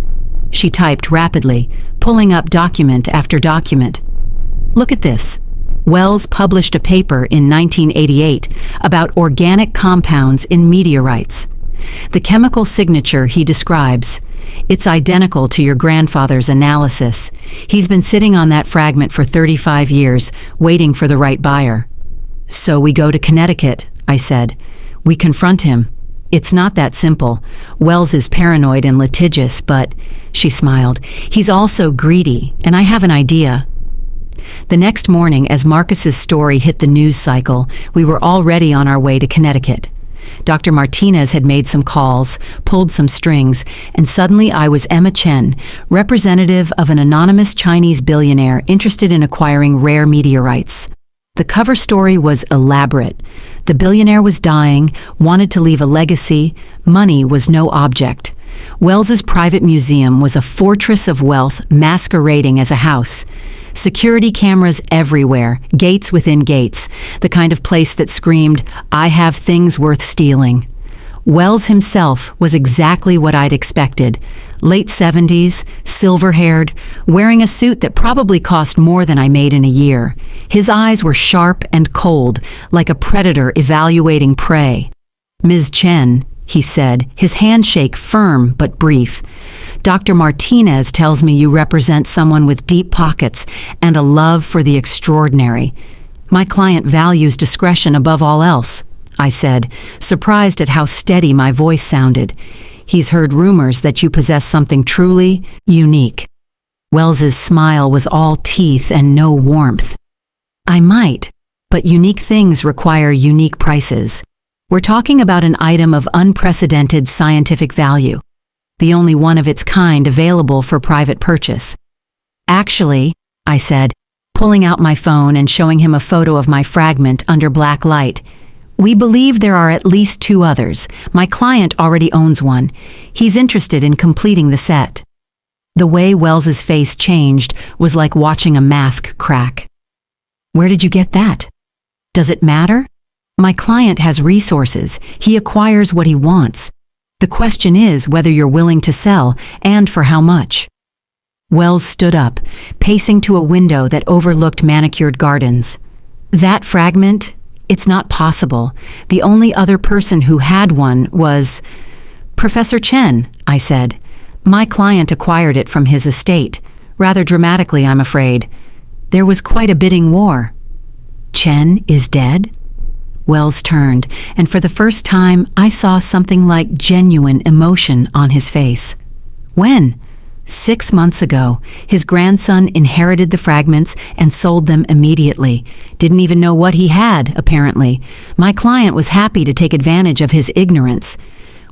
She typed rapidly, pulling up document after document. "Look at this. Wells published a paper in 1988 about organic compounds in meteorites. The chemical signature he describes, it's identical to your grandfather's analysis. He's been sitting on that fragment for 35 years, waiting for the right buyer." "So we go to Connecticut," I said. "We confront him. It's not that simple. Wells is paranoid and litigious, but," she smiled, "he's also greedy, and I have an idea." The next morning, as Marcus's story hit the news cycle, we were already on our way to Connecticut. Dr. Martinez had made some calls, pulled some strings, and suddenly I was Emma Chen, representative of an anonymous Chinese billionaire interested in acquiring rare meteorites. The cover story was elaborate. The billionaire was dying, wanted to leave a legacy. Money was no object. Wells's private museum was a fortress of wealth masquerading as a house. Security cameras everywhere, gates within gates, the kind of place that screamed, "I have things worth stealing." Wells himself was exactly what I'd expected. Late 70s, silver-haired, wearing a suit that probably cost more than I made in a year. His eyes were sharp and cold, like a predator evaluating prey. "Ms. Chen," he said, his handshake firm but brief. "Dr. Martinez tells me you represent someone with deep pockets and a love for the extraordinary. My client values discretion above all else," I said, surprised at how steady my voice sounded. "He's heard rumors that you possess something truly unique." Wells's smile was all teeth and no warmth. "I might. But unique things require unique prices. We're talking about an item of unprecedented scientific value, the only one of its kind available for private purchase. Actually, I said, pulling out my phone and showing him a photo of my fragment under black light, we believe there are at least 2 others. My client already owns one. He's interested in completing the set. The way Wells's face changed was like watching a mask crack. Where did you get that? Does it matter? My client has resources. He acquires what he wants. The question is whether you're willing to sell and for how much. Wells stood up, pacing to a window that overlooked manicured gardens. That fragment? It's not possible. The only other person who had one was Professor Chen, I said. My client acquired it from his estate. Rather dramatically, I'm afraid. There was quite a bidding war. Chen is dead? Wells turned, and for the first time, I saw something like genuine emotion on his face. When? 6 months ago, his grandson inherited the fragments and sold them immediately. Didn't even know what he had, apparently. My client was happy to take advantage of his ignorance.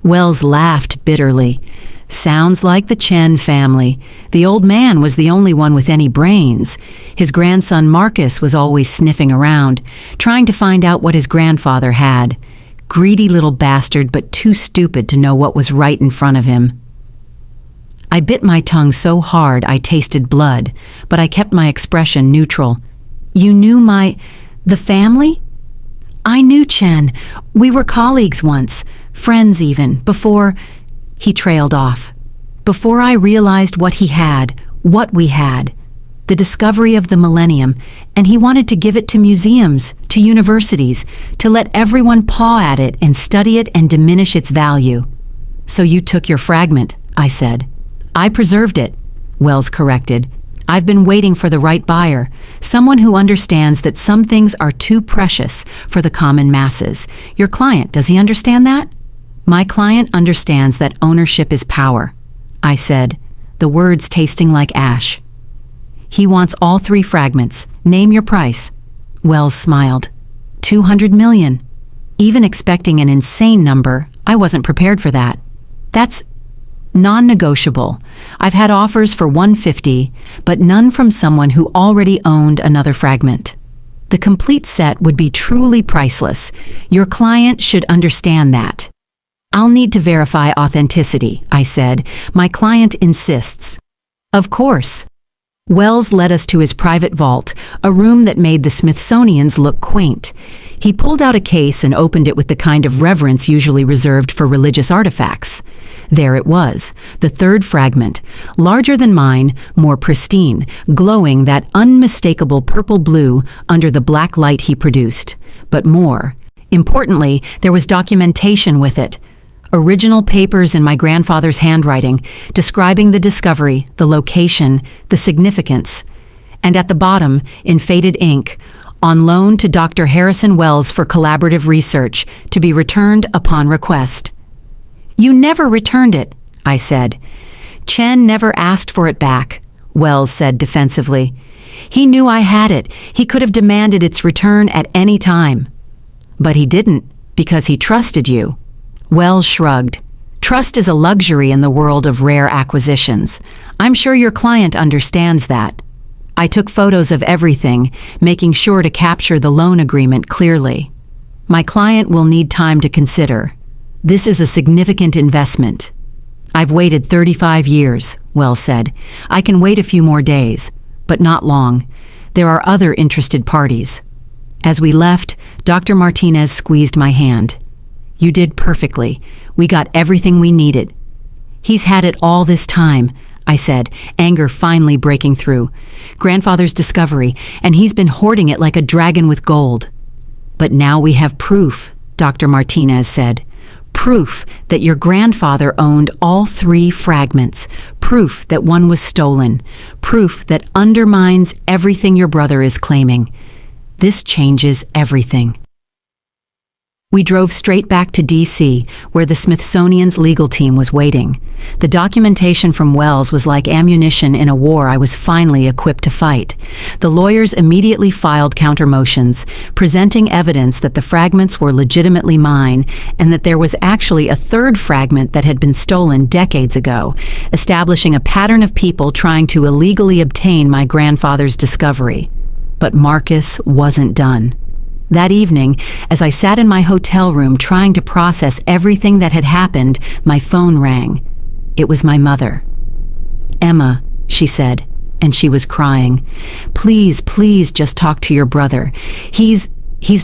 Wells laughed bitterly. Sounds like the Chen family. The old man was the only one with any brains. His grandson Marcus was always sniffing around, trying to find out what his grandfather had. Greedy little bastard, but too stupid to know what was right in front of him. I bit my tongue so hard I tasted blood, but I kept my expression neutral. You knew the family? I knew Chen. We were colleagues once, friends even, before... He trailed off. Before I realized what he had, what we had. The discovery of the millennium, and he wanted to give it to museums, to universities, to let everyone paw at it and study it and diminish its value. So you took your fragment, I said. I preserved it, Wells corrected. I've been waiting for the right buyer, someone who understands that some things are too precious for the common masses. Your client, does he understand that? My client understands that ownership is power, I said, the words tasting like ash. He wants all 3 fragments. Name your price. Wells smiled. 200 million. Even expecting an insane number, I wasn't prepared for that. That's non-negotiable. I've had offers for 150, but none from someone who already owned another fragment. The complete set would be truly priceless. Your client should understand that. I'll need to verify authenticity, I said. My client insists. Of course. Wells led us to his private vault, a room that made the Smithsonian's look quaint. He pulled out a case and opened it with the kind of reverence usually reserved for religious artifacts. There it was, the 3rd fragment, larger than mine, more pristine, glowing that unmistakable purple-blue under the black light he produced. But more. Importantly, there was documentation with it. Original papers in my grandfather's handwriting, describing the discovery, the location, the significance. And at the bottom, in faded ink, on loan to Dr. Harrison Wells for collaborative research, to be returned upon request. You never returned it, I said. Chen never asked for it back, Wells said defensively. He knew I had it. He could have demanded its return at any time. But he didn't, because he trusted you. Wells shrugged. Trust is a luxury in the world of rare acquisitions. I'm sure your client understands that. I took photos of everything, making sure to capture the loan agreement clearly. My client will need time to consider. This is a significant investment. I've waited 35 years, Wells said. I can wait a few more days, but not long. There are other interested parties. As we left, Dr. Martinez squeezed my hand. You did perfectly. We got everything we needed. He's had it all this time, I said, anger finally breaking through. Grandfather's discovery, and he's been hoarding it like a dragon with gold. But now we have proof, Dr. Martinez said. Proof that your grandfather owned all 3 fragments. Proof that one was stolen. Proof that undermines everything your brother is claiming. This changes everything. We drove straight back to D.C., where the Smithsonian's legal team was waiting. The documentation from Wells was like ammunition in a war I was finally equipped to fight. The lawyers immediately filed counter-motions, presenting evidence that the fragments were legitimately mine and that there was actually a third fragment that had been stolen decades ago, establishing a pattern of people trying to illegally obtain my grandfather's discovery. But Marcus wasn't done. That evening, as I sat in my hotel room trying to process everything that had happened, my phone rang. It was my mother. "Emma," she said, and she was crying. "Please, please just talk to your brother. He's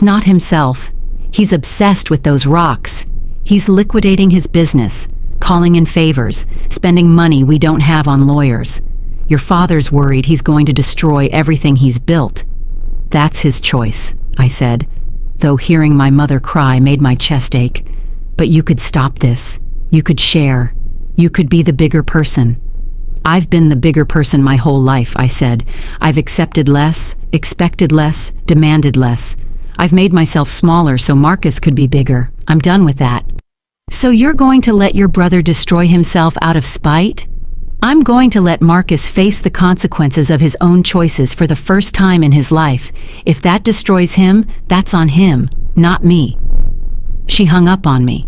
not himself. He's obsessed with those rocks. He's liquidating his business, calling in favors, spending money we don't have on lawyers. Your father's worried he's going to destroy everything he's built." "That's his choice," I said, though hearing my mother cry made my chest ache. "But you could stop this. You could share. You could be the bigger person." "I've been the bigger person my whole life," I said. "I've accepted less, expected less, demanded less. I've made myself smaller so Marcus could be bigger. I'm done with that." "So you're going to let your brother destroy himself out of spite?" "I'm going to let Marcus face the consequences of his own choices for the first time in his life. If that destroys him, that's on him, not me." She hung up on me.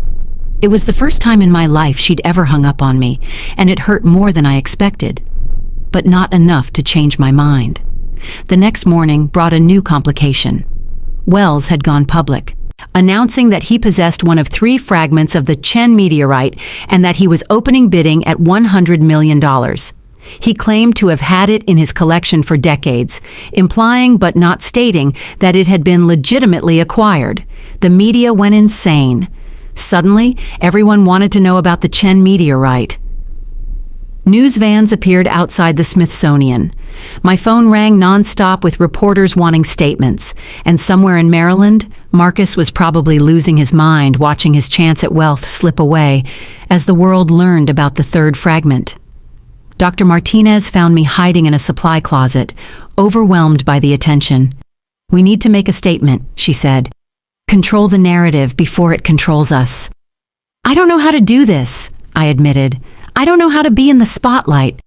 It was the first time in my life she'd ever hung up on me, and it hurt more than I expected. But not enough to change my mind. The next morning brought a new complication. Wells had gone public, announcing that he possessed one of 3 fragments of the Chen meteorite and that he was opening bidding at $100 million. He claimed to have had it in his collection for decades, implying but not stating that it had been legitimately acquired. The media went insane. Suddenly, everyone wanted to know about the Chen meteorite. News vans appeared outside the Smithsonian. My phone rang nonstop with reporters wanting statements, and somewhere in Maryland, Marcus was probably losing his mind watching his chance at wealth slip away as the world learned about the third fragment. Dr. Martinez found me hiding in a supply closet, overwhelmed by the attention. "We need to make a statement," she said. "Control the narrative before it controls us." "I don't know how to do this," I admitted. "I don't know how to be in the spotlight."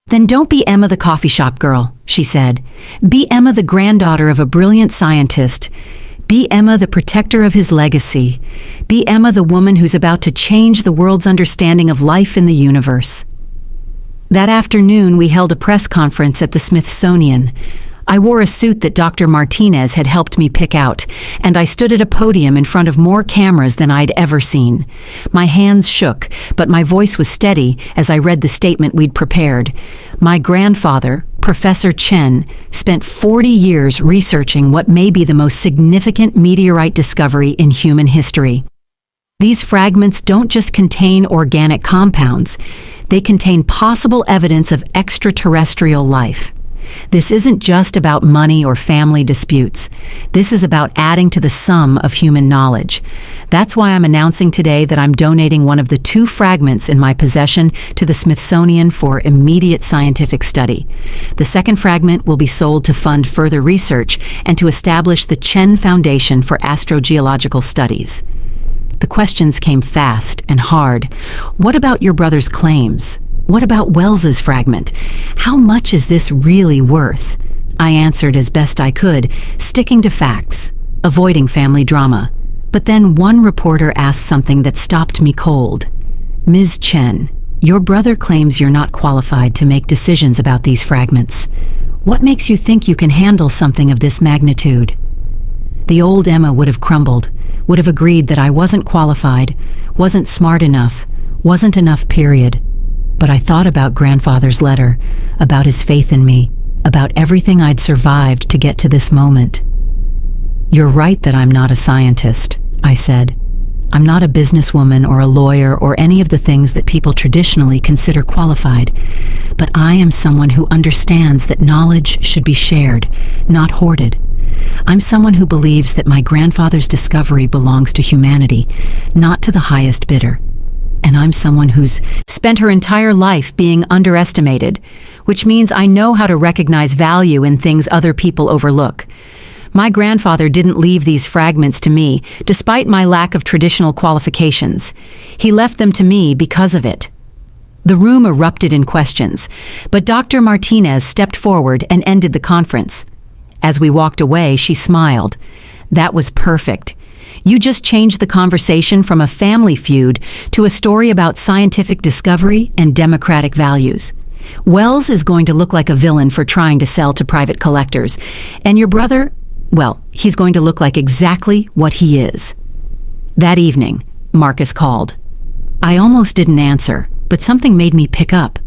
"Then don't be Emma the coffee shop girl," she said. "Be Emma the granddaughter of a brilliant scientist. Be Emma the protector of his legacy. Be Emma the woman who's about to change the world's understanding of life in the universe." That afternoon, we held a press conference at the Smithsonian. I wore a suit that Dr. Martinez had helped me pick out, and I stood at a podium in front of more cameras than I'd ever seen. My hands shook, but my voice was steady as I read the statement we'd prepared. My grandfather, Professor Chen, spent 40 years researching what may be the most significant meteorite discovery in human history. These fragments don't just contain organic compounds, they contain possible evidence of extraterrestrial life. This isn't just about money or family disputes. This is about adding to the sum of human knowledge. That's why I'm announcing today that I'm donating one of the 2 fragments in my possession to the Smithsonian for immediate scientific study. The second fragment will be sold to fund further research and to establish the Chen Foundation for Astrogeological Studies. The questions came fast and hard. What about your brother's claims? What about Wells's fragment? How much is this really worth? I answered as best I could, sticking to facts, avoiding family drama. But then one reporter asked something that stopped me cold. "Ms. Chen, your brother claims you're not qualified to make decisions about these fragments. What makes you think you can handle something of this magnitude?" The old Emma would have crumbled, would have agreed that I wasn't qualified, wasn't smart enough, wasn't enough, period. But I thought about grandfather's letter, about his faith in me, about everything I'd survived to get to this moment. "You're right that I'm not a scientist," I said. "I'm not a businesswoman or a lawyer or any of the things that people traditionally consider qualified. But I am someone who understands that knowledge should be shared, not hoarded. I'm someone who believes that my grandfather's discovery belongs to humanity, not to the highest bidder. And I'm someone who's spent her entire life being underestimated, which means I know how to recognize value in things other people overlook. My grandfather didn't leave these fragments to me, despite my lack of traditional qualifications. He left them to me because of it. The room erupted in questions, but Dr. Martinez stepped forward and ended the conference. As we walked away, she smiled. That was perfect. You just changed the conversation from a family feud to a story about scientific discovery and democratic values. Wells is going to look like a villain for trying to sell to private collectors, and your brother, well, he's going to look like exactly what he is. That evening, Marcus called. I almost didn't answer, but something made me pick up.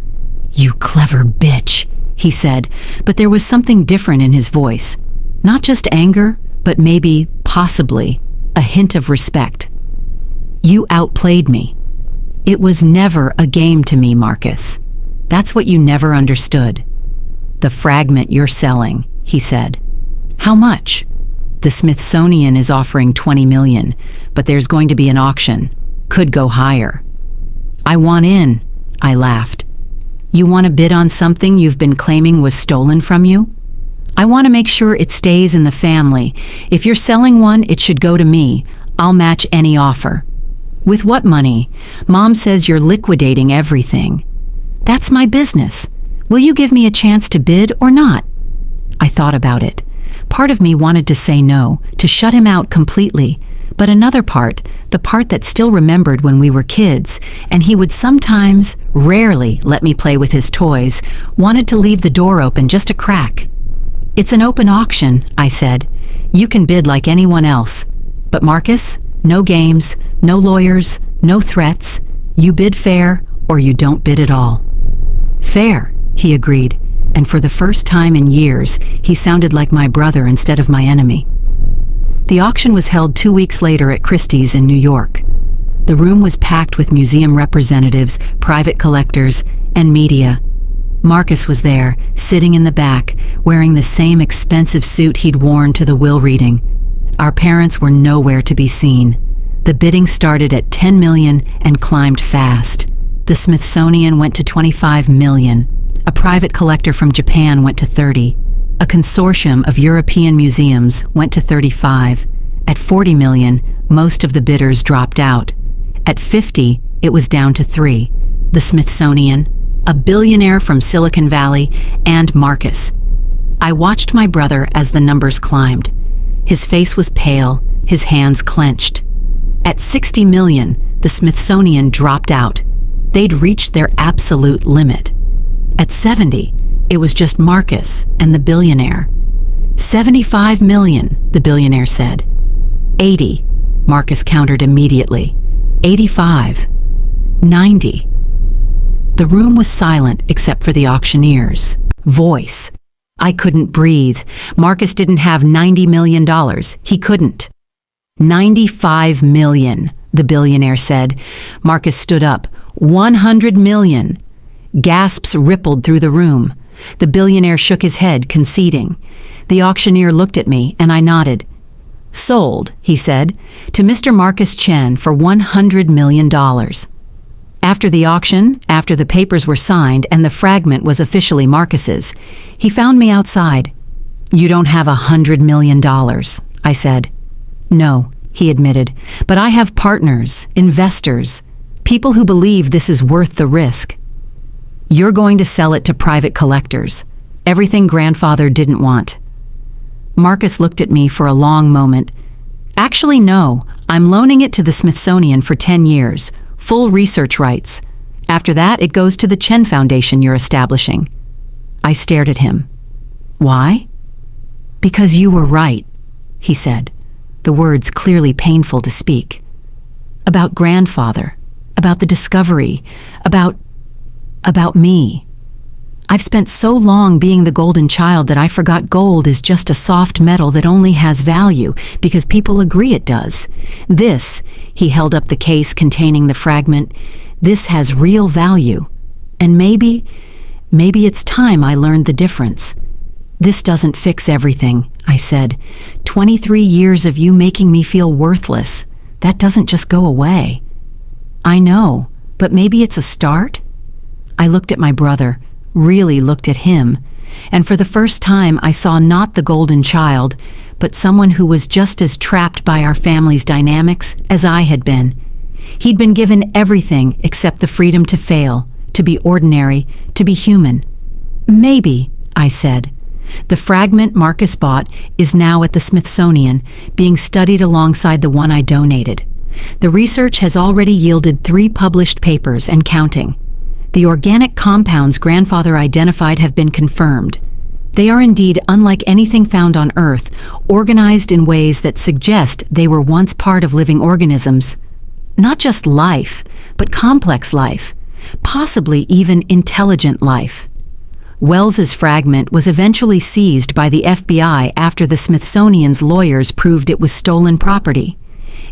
"You clever bitch," he said, but there was something different in his voice. Not just anger, but maybe, possibly, a hint of respect. "You outplayed me. It was never a game to me, Marcus. That's what you never understood. The fragment you're selling," he said. "How much?" "The Smithsonian is offering $20 million, but there's going to be an auction. Could go higher." "I want in," I laughed. "You want to bid on something you've been claiming was stolen from you?" "I want to make sure it stays in the family. If you're selling one, it should go to me. I'll match any offer." "With what money? Mom says you're liquidating everything." "That's my business. Will you give me a chance to bid or not?" I thought about it. Part of me wanted to say no, to shut him out completely, but another part, the part that still remembered when we were kids, and he would sometimes, rarely, let me play with his toys, wanted to leave the door open just a crack. "It's an open auction," I said. "You can bid like anyone else. But Marcus, no games, no lawyers, no threats. You bid fair, or you don't bid at all." "Fair," he agreed, and for the first time in years, he sounded like my brother instead of my enemy. The auction was held 2 weeks later at Christie's in New York. The room was packed with museum representatives, private collectors, and media. Marcus was there, sitting in the back, wearing the same expensive suit he'd worn to the will reading. Our parents were nowhere to be seen. The bidding started at $10 million and climbed fast. The Smithsonian went to $25 million. A private collector from Japan went to 30. A consortium of European museums went to 35. At 40 million, most of the bidders dropped out. At 50, it was down to 3. The Smithsonian, a billionaire from Silicon Valley, and Marcus. I watched my brother as the numbers climbed. His face was pale, his hands clenched. At 60 million, the Smithsonian dropped out. They'd reached their absolute limit. At 70, it was just Marcus and the billionaire. 75 million, the billionaire said. 80, Marcus countered immediately. 85. 90. The room was silent except for the auctioneer's voice. I couldn't breathe. Marcus didn't have $90 million. He couldn't. 95 million, the billionaire said. Marcus stood up. 100 million. Gasps rippled through the room. The billionaire shook his head, conceding. The auctioneer looked at me, and I nodded. "Sold," he said, "to Mr. Marcus Chen for $100 million. After the auction, after the papers were signed and the fragment was officially Marcus's, he found me outside. "You don't have $100 million, I said. "No," he admitted, "but I have partners, investors, people who believe this is worth the risk." "You're going to sell it to private collectors. Everything grandfather didn't want." Marcus looked at me for a long moment. "Actually, no. I'm loaning it to the Smithsonian for 10 years, full research rights. After that, it goes to the Chen Foundation you're establishing." I stared at him. "Why?" "Because you were right," he said, the words clearly painful to speak. "About grandfather, about the discovery, about me. I've spent so long being the golden child that I forgot gold is just a soft metal that only has value because people agree it does. This," he held up the case containing the fragment, "this has real value. And maybe it's time I learned the difference." "This doesn't fix everything," I said. 23 years of you making me feel worthless. That doesn't just go away." "I know, but maybe it's a start?" I looked at my brother, really looked at him, and for the first time I saw not the golden child, but someone who was just as trapped by our family's dynamics as I had been. He'd been given everything except the freedom to fail, to be ordinary, to be human. Maybe, I said. The fragment Marcus bought is now at the Smithsonian, being studied alongside the one I donated. The research has already yielded 3 published papers and counting. The organic compounds grandfather identified have been confirmed. They are indeed unlike anything found on Earth, organized in ways that suggest they were once part of living organisms. Not just life, but complex life, possibly even intelligent life. Wells's fragment was eventually seized by the FBI after the Smithsonian's lawyers proved it was stolen property.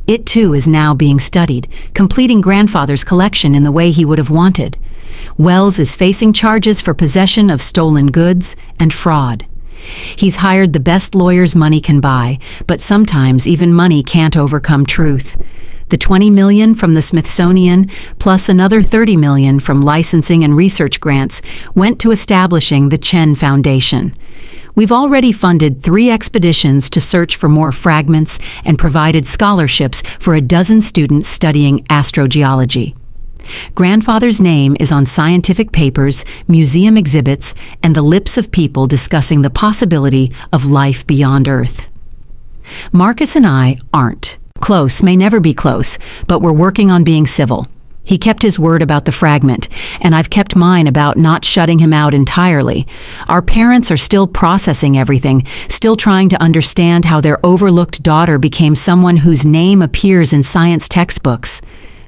It too is now being studied, completing grandfather's collection in the way he would have wanted. Wells is facing charges for possession of stolen goods and fraud. He's hired the best lawyers money can buy, but sometimes even money can't overcome truth. The $20 million from the Smithsonian, plus another $30 million from licensing and research grants, went to establishing the Chen Foundation. We've already funded 3 expeditions to search for more fragments and provided scholarships for a dozen students studying astrogeology. Grandfather's name is on scientific papers, museum exhibits, and the lips of people discussing the possibility of life beyond Earth. Marcus and I aren't. Close may never be close, but we're working on being civil. He kept his word about the fragment, and I've kept mine about not shutting him out entirely. Our parents are still processing everything, still trying to understand how their overlooked daughter became someone whose name appears in science textbooks.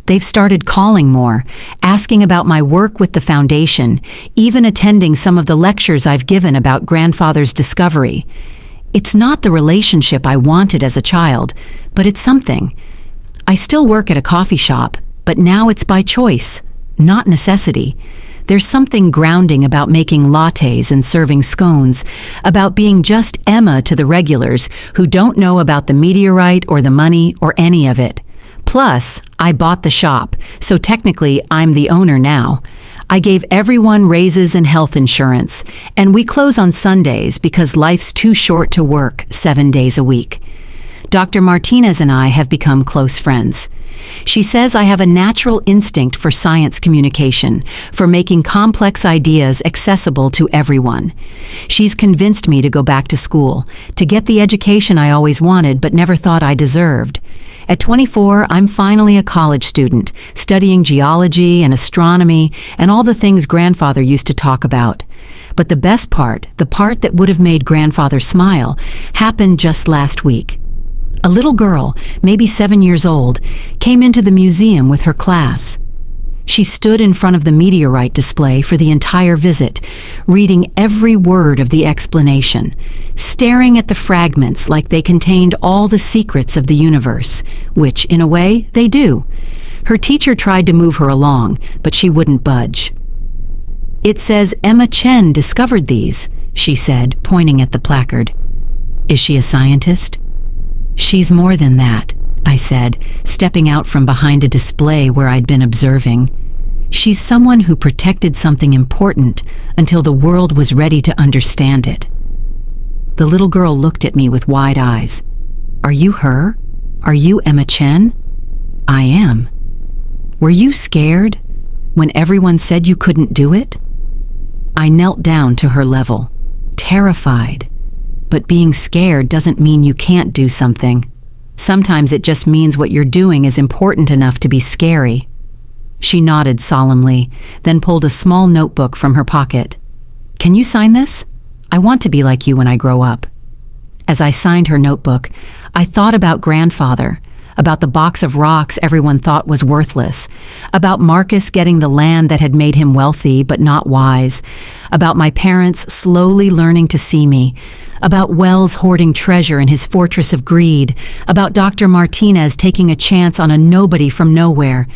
They've started calling more, asking about my work with the foundation, even attending some of the lectures I've given about grandfather's discovery. It's not the relationship I wanted as a child, but it's something. I still work at a coffee shop, but now it's by choice, not necessity. There's something grounding about making lattes and serving scones, about being just Emma to the regulars who don't know about the meteorite or the money or any of it. Plus, I bought the shop, so technically I'm the owner now. I gave everyone raises and health insurance, and we close on Sundays because life's too short to work 7 days a week. Dr. Martinez and I have become close friends. She says I have a natural instinct for science communication, for making complex ideas accessible to everyone. She's convinced me to go back to school, to get the education I always wanted but never thought I deserved. At 24, I'm finally a college student, studying geology and astronomy and all the things grandfather used to talk about. But the best part, the part that would have made grandfather smile, happened just last week. A little girl, maybe 7 years old, came into the museum with her class. She stood in front of the meteorite display for the entire visit, reading every word of the explanation, staring at the fragments like they contained all the secrets of the universe, which, in a way, they do. Her teacher tried to move her along, but she wouldn't budge. "It says Emma Chen discovered these," she said, pointing at the placard. "Is she a scientist?" "She's more than that," I said, stepping out from behind a display where I'd been observing. "She's someone who protected something important until the world was ready to understand it." The little girl looked at me with wide eyes. "Are you her? Are you Emma Chen?" "I am." "Were you scared when everyone said you couldn't do it?" I knelt down to her level, terrified. But being scared doesn't mean you can't do something. Sometimes it just means what you're doing is important enough to be scary. She nodded solemnly, then pulled a small notebook from her pocket. "Can you sign this? I want to be like you when I grow up." As I signed her notebook, I thought about grandfather, about the box of rocks everyone thought was worthless, about Marcus getting the land that had made him wealthy but not wise, about my parents slowly learning to see me, about Wells hoarding treasure in his fortress of greed, about Dr. Martinez taking a chance on a nobody from nowhere.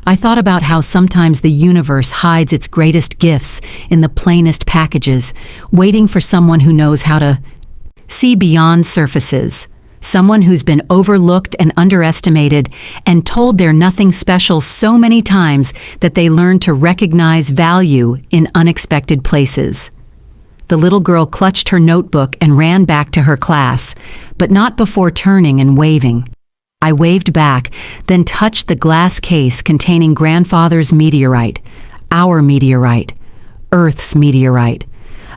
I thought about how sometimes the universe hides its greatest gifts in the plainest packages, waiting for someone who knows how to see beyond surfaces. Someone who's been overlooked and underestimated and told they're nothing special so many times that they learn to recognize value in unexpected places. The little girl clutched her notebook and ran back to her class, but not before turning and waving. I waved back, then touched the glass case containing grandfather's meteorite, our meteorite, Earth's meteorite.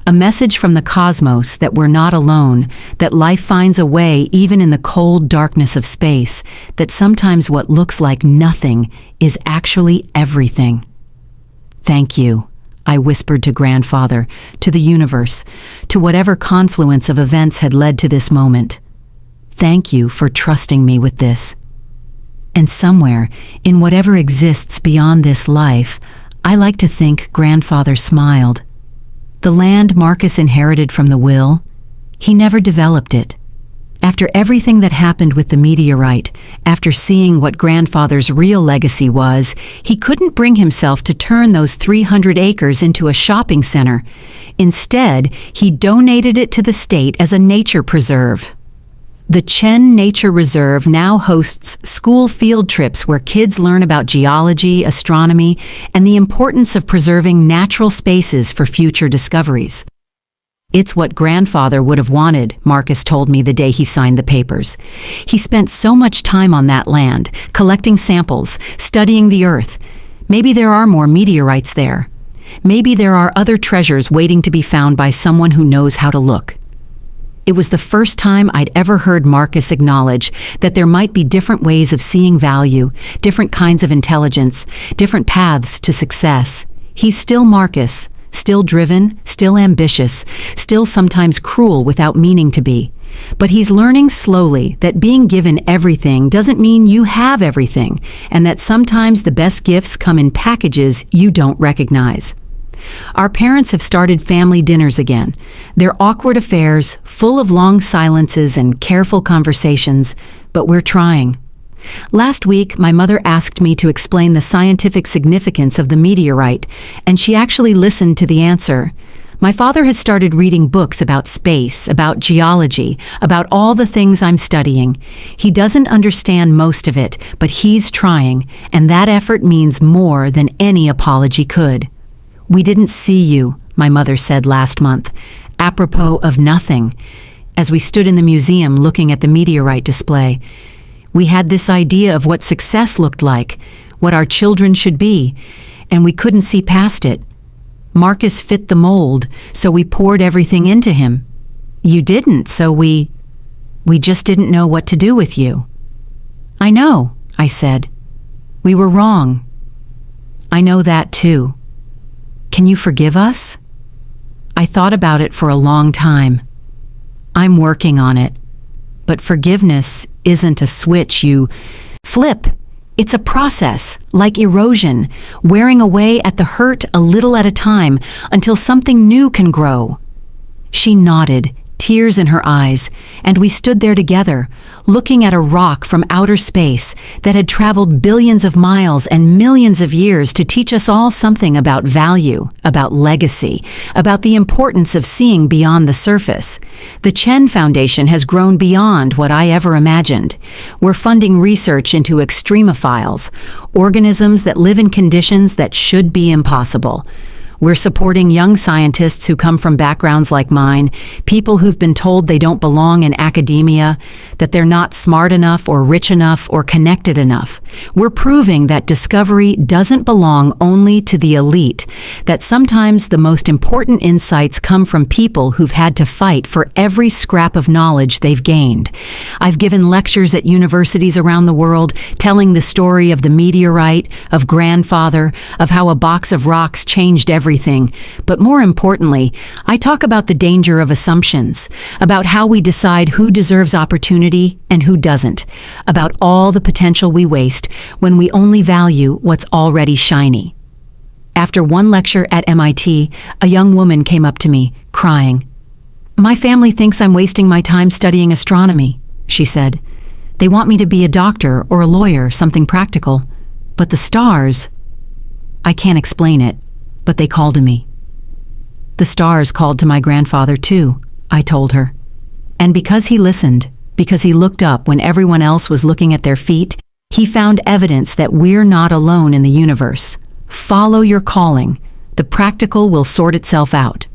A message from the cosmos that we're not alone, that life finds a way even in the cold darkness of space, that sometimes what looks like nothing is actually everything. Thank you, I whispered to grandfather, to the universe, to whatever confluence of events had led to this moment. Thank you for trusting me with this. And somewhere, in whatever exists beyond this life, I like to think grandfather smiled. The land Marcus inherited from the will, he never developed it. After everything that happened with the meteorite, after seeing what grandfather's real legacy was, he couldn't bring himself to turn those 300 acres into a shopping center. Instead, he donated it to the state as a nature preserve. The Chen Nature Reserve now hosts school field trips where kids learn about geology, astronomy, and the importance of preserving natural spaces for future discoveries. It's what grandfather would have wanted, Marcus told me the day he signed the papers. He spent so much time on that land, collecting samples, studying the earth. Maybe there are more meteorites there. Maybe there are other treasures waiting to be found by someone who knows how to look. It was the first time I'd ever heard Marcus acknowledge that there might be different ways of seeing value, different kinds of intelligence, different paths to success. He's still Marcus, still driven, still ambitious, still sometimes cruel without meaning to be. But he's learning slowly that being given everything doesn't mean you have everything, and that sometimes the best gifts come in packages you don't recognize. Our parents have started family dinners again. They're awkward affairs, full of long silences and careful conversations, but we're trying. Last week, my mother asked me to explain the scientific significance of the meteorite, and she actually listened to the answer. My father has started reading books about space, about geology, about all the things I'm studying. He doesn't understand most of it, but he's trying, and that effort means more than any apology could. We didn't see you, my mother said last month, apropos of nothing, as we stood in the museum looking at the meteorite display. We had this idea of what success looked like, what our children should be, and we couldn't see past it. Marcus fit the mold, so we poured everything into him. You didn't, so we just didn't know what to do with you. I know, I said. We were wrong. I know that too. Can you forgive us? I thought about it for a long time. I'm working on it. But forgiveness isn't a switch you flip. It's a process, like erosion, wearing away at the hurt a little at a time until something new can grow. She nodded, tears in her eyes, and we stood there together, looking at a rock from outer space that had traveled billions of miles and millions of years to teach us all something about value, about legacy, about the importance of seeing beyond the surface. The Chen Foundation has grown beyond what I ever imagined. We're funding research into extremophiles, organisms that live in conditions that should be impossible. We're supporting young scientists who come from backgrounds like mine, people who've been told they don't belong in academia, that they're not smart enough or rich enough or connected enough. We're proving that discovery doesn't belong only to the elite, that sometimes the most important insights come from people who've had to fight for every scrap of knowledge they've gained. I've given lectures at universities around the world telling the story of the meteorite, of grandfather, of how a box of rocks changed everything. But more importantly, I talk about the danger of assumptions, about how we decide who deserves opportunity and who doesn't, about all the potential we waste when we only value what's already shiny. After one lecture at MIT, a young woman came up to me, crying. "My family thinks I'm wasting my time studying astronomy," she said. "They want me to be a doctor or a lawyer, something practical. But the stars, I can't explain it. But they call to me." The stars called to my grandfather too, I told her. And because he listened, because he looked up when everyone else was looking at their feet, he found evidence that we're not alone in the universe. Follow your calling. The practical will sort itself out.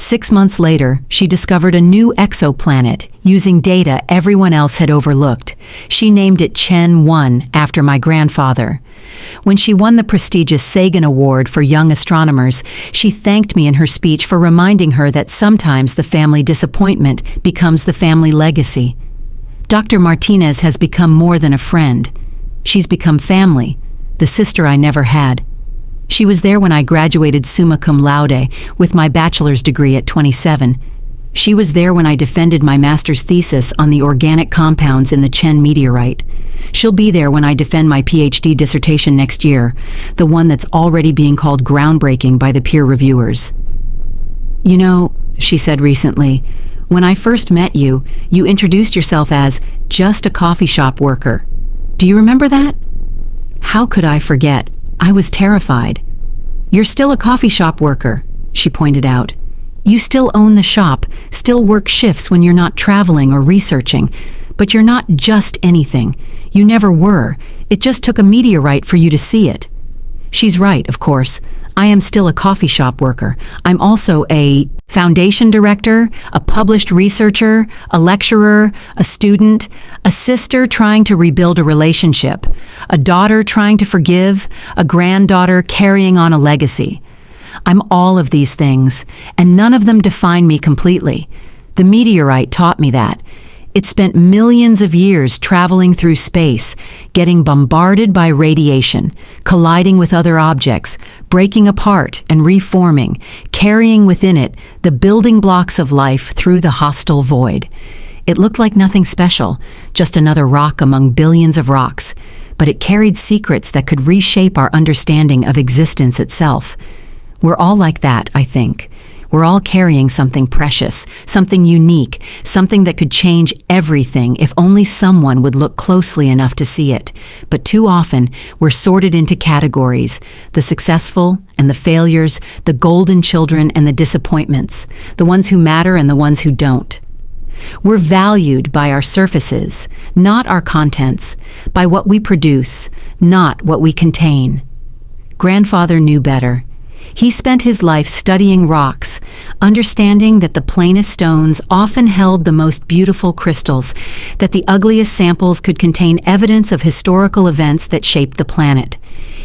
6 months later, she discovered a new exoplanet using data everyone else had overlooked. She named it Chen 1 after my grandfather. When she won the prestigious Sagan Award for Young Astronomers, she thanked me in her speech for reminding her that sometimes the family disappointment becomes the family legacy. Dr. Martinez has become more than a friend. She's become family, the sister I never had. She was there when I graduated summa cum laude with my bachelor's degree at 27. She was there when I defended my master's thesis on the organic compounds in the Chen meteorite. She'll be there when I defend my PhD dissertation next year, the one that's already being called groundbreaking by the peer reviewers. You know, she said recently, when I first met you, you introduced yourself as just a coffee shop worker. Do you remember that? How could I forget? I was terrified. You're still a coffee shop worker, she pointed out. You still own the shop, still work shifts when you're not traveling or researching, but you're not just anything. You never were. It just took a meteorite for you to see it. She's right, of course. I am still a coffee shop worker. I'm also a foundation director, a published researcher, a lecturer, a student, a sister trying to rebuild a relationship, a daughter trying to forgive, a granddaughter carrying on a legacy. I'm all of these things, and none of them define me completely. The meteorite taught me that. It spent millions of years traveling through space, getting bombarded by radiation, colliding with other objects, breaking apart and reforming, carrying within it the building blocks of life through the hostile void. It looked like nothing special, just another rock among billions of rocks, but it carried secrets that could reshape our understanding of existence itself. We're all like that, I think. We're all carrying something precious, something unique, something that could change everything if only someone would look closely enough to see it. But too often, we're sorted into categories: the successful and the failures, the golden children and the disappointments, the ones who matter and the ones who don't. We're valued by our surfaces, not our contents, by what we produce, not what we contain. Grandfather knew better. He spent his life studying rocks, understanding that the plainest stones often held the most beautiful crystals, that the ugliest samples could contain evidence of historical events that shaped the planet.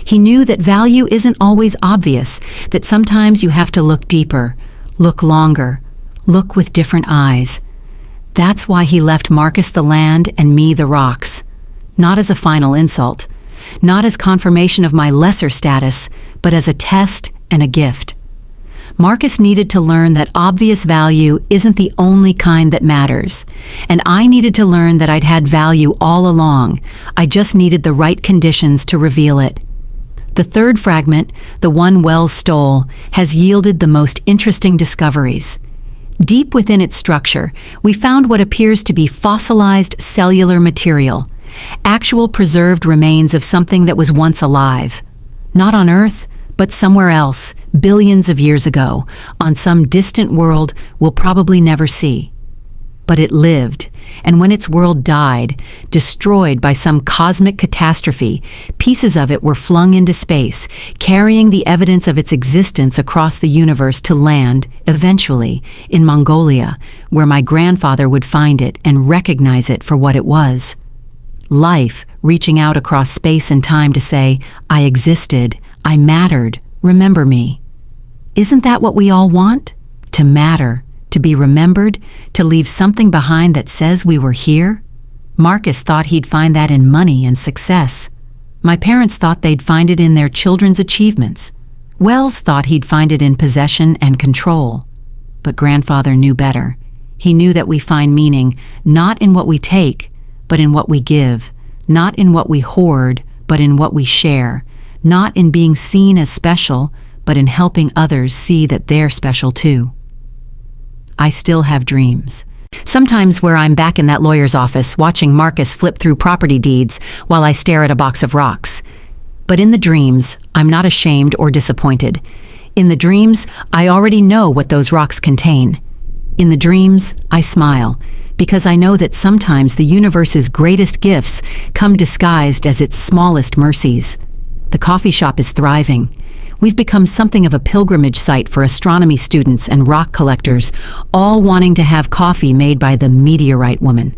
He knew that value isn't always obvious, that sometimes you have to look deeper, look longer, look with different eyes. That's why he left Marcus the land and me the rocks. Not as a final insult, not as confirmation of my lesser status, but as a test and a gift. Marcus needed to learn that obvious value isn't the only kind that matters, and I needed to learn that I'd had value all along. I just needed the right conditions to reveal it. The third fragment, the one Wells stole, has yielded the most interesting discoveries. Deep within its structure, we found what appears to be fossilized cellular material, actual preserved remains of something that was once alive. Not on Earth, but somewhere else, billions of years ago, on some distant world we'll probably never see. But it lived, and when its world died, destroyed by some cosmic catastrophe, pieces of it were flung into space, carrying the evidence of its existence across the universe to land, eventually, in Mongolia, where my grandfather would find it and recognize it for what it was. Life reaching out across space and time to say, I existed, I mattered, remember me. Isn't that what we all want? To matter, to be remembered, to leave something behind that says we were here? Marcus thought he'd find that in money and success. My parents thought they'd find it in their children's achievements. Wells thought he'd find it in possession and control. But grandfather knew better. He knew that we find meaning not in what we take, but in what we give, not in what we hoard, but in what we share, not in being seen as special, but in helping others see that they're special too. I still have dreams. Sometimes where I'm back in that lawyer's office watching Marcus flip through property deeds while I stare at a box of rocks. But in the dreams, I'm not ashamed or disappointed. In the dreams, I already know what those rocks contain. In the dreams, I smile, because I know that sometimes the universe's greatest gifts come disguised as its smallest mercies. The coffee shop is thriving. We've become something of a pilgrimage site for astronomy students and rock collectors, all wanting to have coffee made by the meteorite woman.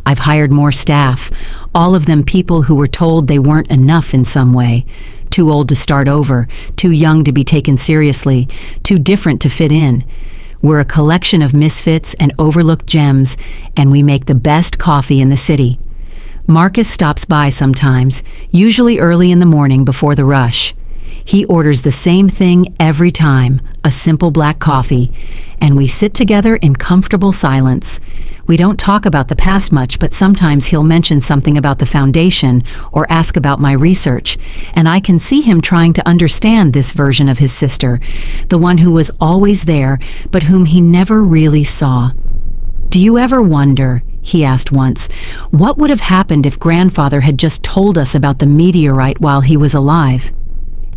I've hired more staff, all of them people who were told they weren't enough in some way. Too old to start over, too young to be taken seriously, too different to fit in. We're a collection of misfits and overlooked gems, and we make the best coffee in the city. Marcus stops by sometimes, usually early in the morning before the rush. He orders the same thing every time, a simple black coffee, and we sit together in comfortable silence. We don't talk about the past much, but sometimes he'll mention something about the foundation or ask about my research, and I can see him trying to understand this version of his sister, the one who was always there, but whom he never really saw. "Do you ever wonder," he asked once, "what would have happened if Grandfather had just told us about the meteorite while he was alive?"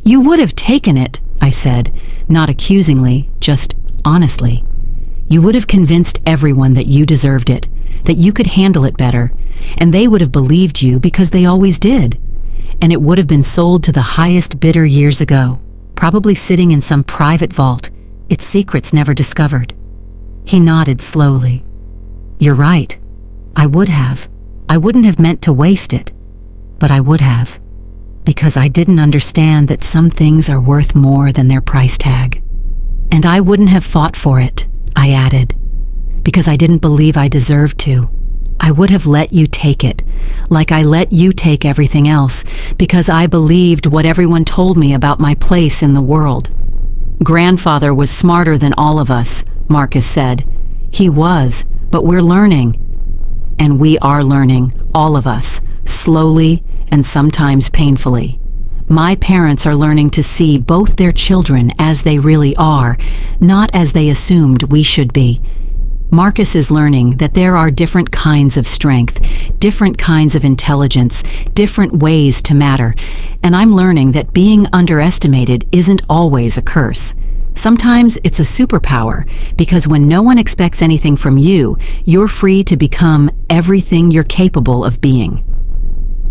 "You would have taken it," I said, not accusingly, just honestly. "You would have convinced everyone that you deserved it, that you could handle it better, and they would have believed you because they always did. And it would have been sold to the highest bidder years ago, probably sitting in some private vault, its secrets never discovered." He nodded slowly. "You're right. I would have. I wouldn't have meant to waste it, but I would have. Because I didn't understand that some things are worth more than their price tag. And I wouldn't have fought for it," I added, "because I didn't believe I deserved to. I would have let you take it, like I let you take everything else, because I believed what everyone told me about my place in the world." "Grandfather was smarter than all of us," Marcus said. "He was, but we're learning. And we are learning, all of us, slowly and sometimes painfully. My parents are learning to see both their children as they really are, not as they assumed we should be. Marcus is learning that there are different kinds of strength, different kinds of intelligence, different ways to matter, and I'm learning that being underestimated isn't always a curse. Sometimes it's a superpower, because when no one expects anything from you, you're free to become everything you're capable of being.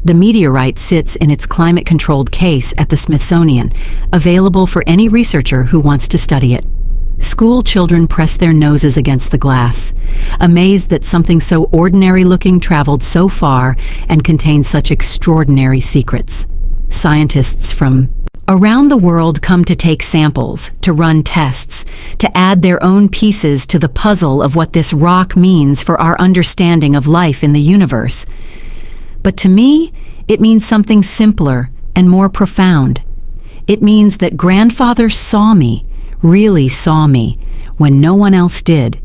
The meteorite sits in its climate-controlled case at the Smithsonian, available for any researcher who wants to study it. School children press their noses against the glass, amazed that something so ordinary-looking traveled so far and contained such extraordinary secrets. Scientists from around the world come to take samples, to run tests, to add their own pieces to the puzzle of what this rock means for our understanding of life in the universe. But to me, it means something simpler and more profound. It means that Grandfather saw me, really saw me, when no one else did.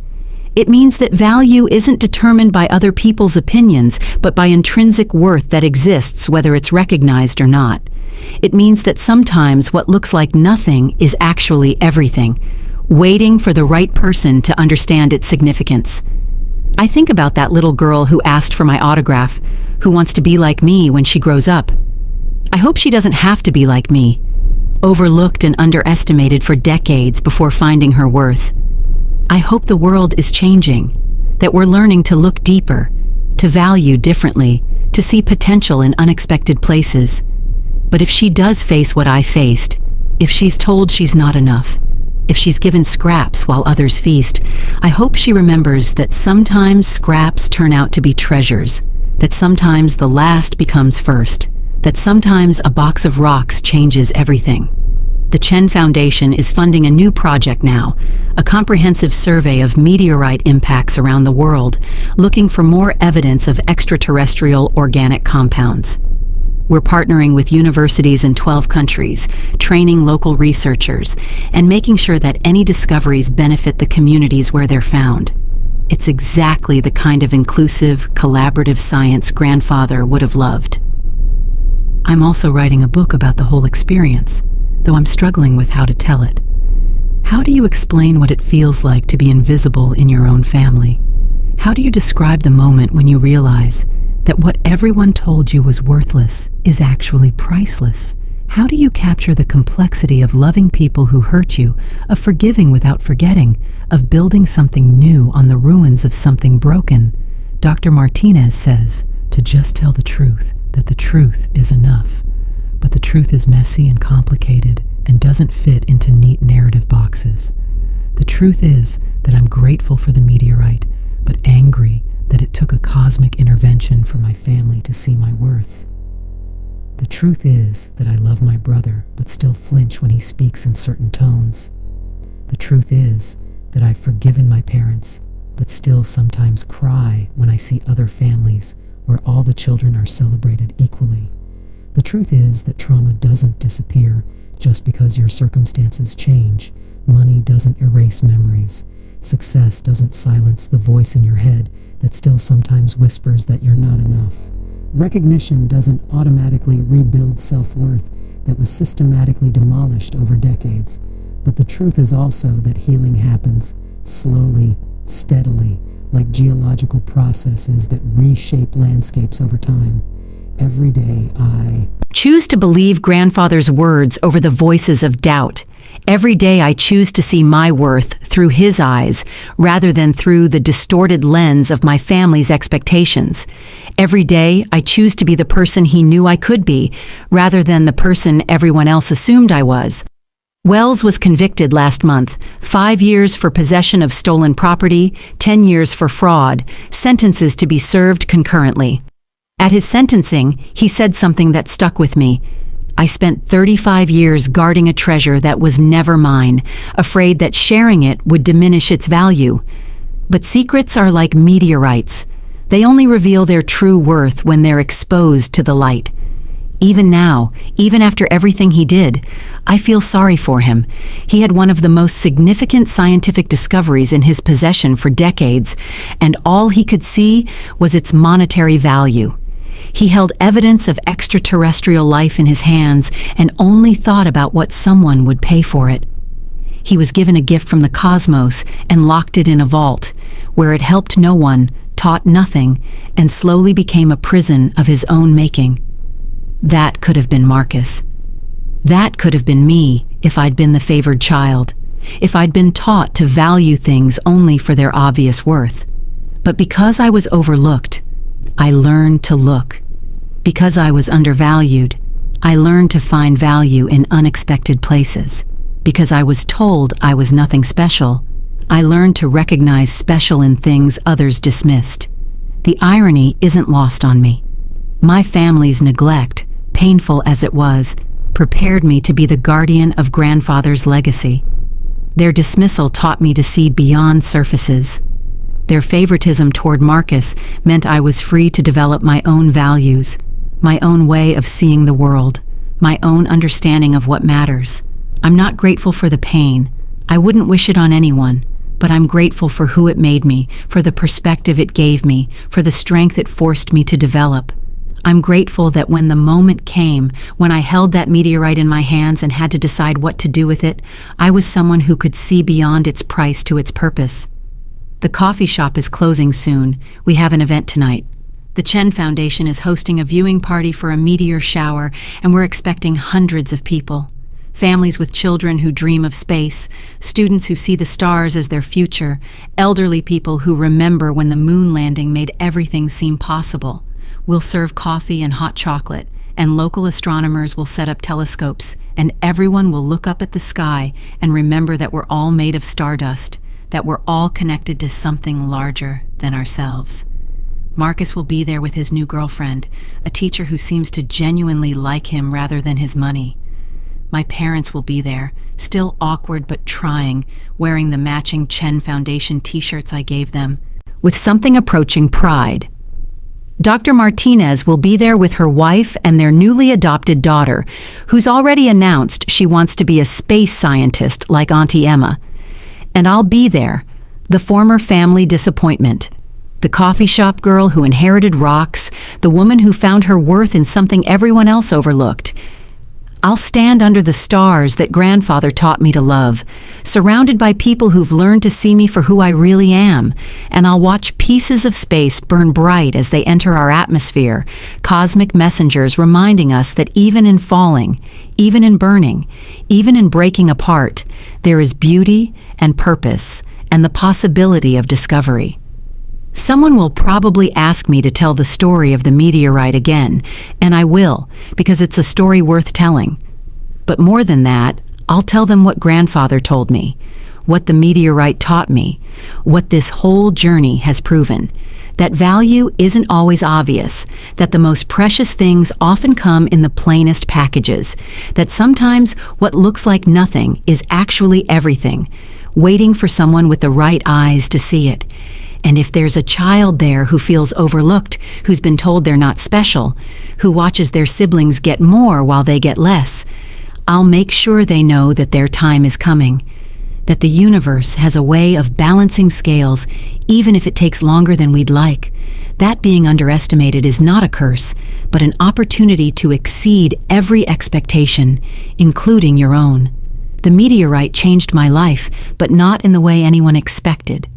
It means that value isn't determined by other people's opinions, but by intrinsic worth that exists whether it's recognized or not. It means that sometimes what looks like nothing is actually everything, waiting for the right person to understand its significance. I think about that little girl who asked for my autograph, who wants to be like me when she grows up. I hope she doesn't have to be like me, overlooked and underestimated for decades before finding her worth. I hope the world is changing, that we're learning to look deeper, to value differently, to see potential in unexpected places. But if she does face what I faced, if she's told she's not enough, if she's given scraps while others feast, I hope she remembers that sometimes scraps turn out to be treasures, that sometimes the last becomes first, that sometimes a box of rocks changes everything. The Chen Foundation is funding a new project now, a comprehensive survey of meteorite impacts around the world, looking for more evidence of extraterrestrial organic compounds. We're partnering with universities in 12 countries, training local researchers, and making sure that any discoveries benefit the communities where they're found. It's exactly the kind of inclusive, collaborative science Grandfather would have loved. I'm also writing a book about the whole experience, though I'm struggling with how to tell it. How do you explain what it feels like to be invisible in your own family? How do you describe the moment when you realize that what everyone told you was worthless is actually priceless? How do you capture the complexity of loving people who hurt you, of forgiving without forgetting, of building something new on the ruins of something broken? Dr. Martinez says to just tell the truth, that the truth is enough. But the truth is messy and complicated, and doesn't fit into neat narrative boxes. The truth is that I'm grateful for the meteorite, but angry that it took a cosmic intervention for my family to see my worth. The truth is that I love my brother, but still flinch when he speaks in certain tones. The truth is that I've forgiven my parents, but still sometimes cry when I see other families where all the children are celebrated equally. The truth is that trauma doesn't disappear just because your circumstances change. Money doesn't erase memories. Success doesn't silence the voice in your head that still sometimes whispers that you're not enough. Recognition doesn't automatically rebuild self-worth that was systematically demolished over decades. But the truth is also that healing happens slowly, steadily, like geological processes that reshape landscapes over time. Every day I choose to believe grandfather's words over the voices of doubt. Every day I choose to see my worth through his eyes rather than through the distorted lens of my family's expectations. Every day I choose to be the person he knew I could be rather than the person everyone else assumed I was. Wells was convicted last month, 5 years for possession of stolen property, 10 years for fraud, sentences to be served concurrently. At his sentencing, he said something that stuck with me. I spent 35 years guarding a treasure that was never mine, afraid that sharing it would diminish its value. But secrets are like meteorites. They only reveal their true worth when they're exposed to the light. Even now, even after everything he did, I feel sorry for him. He had one of the most significant scientific discoveries in his possession for decades, and all he could see was its monetary value. He held evidence of extraterrestrial life in his hands and only thought about what someone would pay for it. He was given a gift from the cosmos and locked it in a vault, where it helped no one, taught nothing, and slowly became a prison of his own making. That could have been Marcus. That could have been me if I'd been the favored child, if I'd been taught to value things only for their obvious worth. But because I was overlooked, I learned to look. Because I was undervalued, I learned to find value in unexpected places. Because I was told I was nothing special, I learned to recognize special in things others dismissed. The irony isn't lost on me. My family's neglect, painful as it was, prepared me to be the guardian of grandfather's legacy. Their dismissal taught me to see beyond surfaces. Their favoritism toward Marcus meant I was free to develop my own values, my own way of seeing the world, my own understanding of what matters. I'm not grateful for the pain. I wouldn't wish it on anyone, but I'm grateful for who it made me, for the perspective it gave me, for the strength it forced me to develop. I'm grateful that when the moment came, when I held that meteorite in my hands and had to decide what to do with it, I was someone who could see beyond its price to its purpose. The coffee shop is closing soon. We have an event tonight. The Chen Foundation is hosting a viewing party for a meteor shower, and we're expecting hundreds of people. Families with children who dream of space, students who see the stars as their future, elderly people who remember when the moon landing made everything seem possible. We'll serve coffee and hot chocolate, and local astronomers will set up telescopes, and everyone will look up at the sky and remember that we're all made of stardust, that we're all connected to something larger than ourselves. Marcus will be there with his new girlfriend, a teacher who seems to genuinely like him rather than his money. My parents will be there, still awkward but trying, wearing the matching Chen Foundation t-shirts I gave them, with something approaching pride. Dr. Martinez will be there with her wife and their newly adopted daughter, who's already announced she wants to be a space scientist like Auntie Emma. And I'll be there, the former family disappointment, the coffee shop girl who inherited rocks, the woman who found her worth in something everyone else overlooked. I'll stand under the stars that grandfather taught me to love, surrounded by people who've learned to see me for who I really am, and I'll watch pieces of space burn bright as they enter our atmosphere, cosmic messengers reminding us that even in falling, even in burning, even in breaking apart, there is beauty and purpose and the possibility of discovery. Someone will probably ask me to tell the story of the meteorite again, and I will, because it's a story worth telling. But more than that, I'll tell them what grandfather told me, what the meteorite taught me, what this whole journey has proven. That value isn't always obvious, that the most precious things often come in the plainest packages, that sometimes what looks like nothing is actually everything, waiting for someone with the right eyes to see it. And if there's a child there who feels overlooked, who's been told they're not special, who watches their siblings get more while they get less, I'll make sure they know that their time is coming, that the universe has a way of balancing scales, even if it takes longer than we'd like. That being underestimated is not a curse, but an opportunity to exceed every expectation, including your own. The meteorite changed my life, but not in the way anyone expected.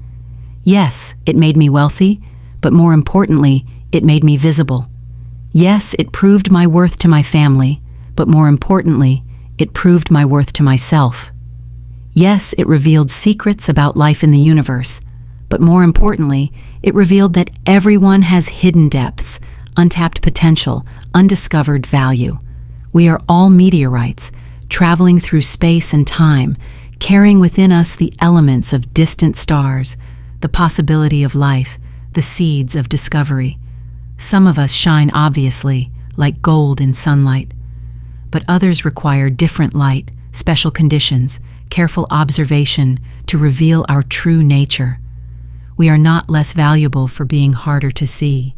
Yes, it made me wealthy, but more importantly, it made me visible. Yes, it proved my worth to my family, but more importantly, it proved my worth to myself. Yes, it revealed secrets about life in the universe, but more importantly, it revealed that everyone has hidden depths, untapped potential, undiscovered value. We are all meteorites, traveling through space and time, carrying within us the elements of distant stars, the possibility of life, the seeds of discovery. Some of us shine obviously, like gold in sunlight, but others require different light, special conditions, careful observation to reveal our true nature. We are not less valuable for being harder to see.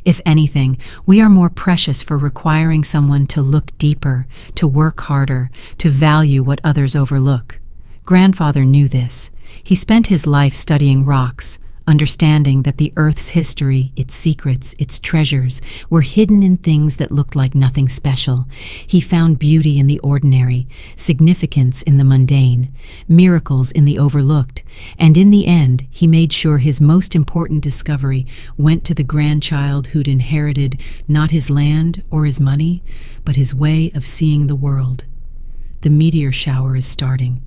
If anything, we are more precious for requiring someone to look deeper, to work harder, to value what others overlook. Grandfather knew this. He spent his life studying rocks, understanding that the Earth's history, its secrets, its treasures, were hidden in things that looked like nothing special. He found beauty in the ordinary, significance in the mundane, miracles in the overlooked, and in the end, he made sure his most important discovery went to the grandchild who'd inherited not his land or his money, but his way of seeing the world. The meteor shower is starting.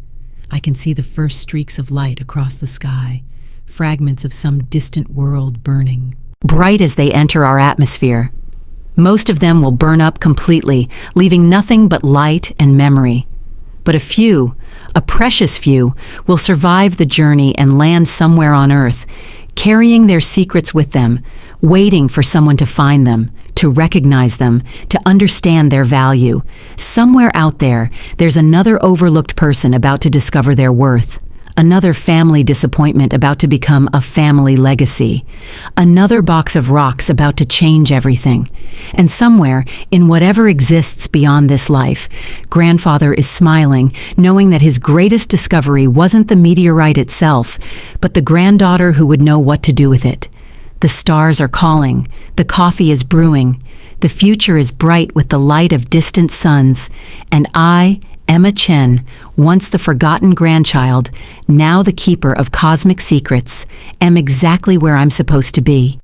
I can see the first streaks of light across the sky, fragments of some distant world burning. Bright as they enter our atmosphere. Most of them will burn up completely, leaving nothing but light and memory. But a few, a precious few, will survive the journey and land somewhere on Earth, carrying their secrets with them, waiting for someone to find them, to recognize them, to understand their value. Somewhere out there, there's another overlooked person about to discover their worth. Another family disappointment about to become a family legacy. Another box of rocks about to change everything. And somewhere, in whatever exists beyond this life, grandfather is smiling, knowing that his greatest discovery wasn't the meteorite itself, but the granddaughter who would know what to do with it. The stars are calling, the coffee is brewing, the future is bright with the light of distant suns, and I, Emma Chen, once the forgotten grandchild, now the keeper of cosmic secrets, am exactly where I'm supposed to be.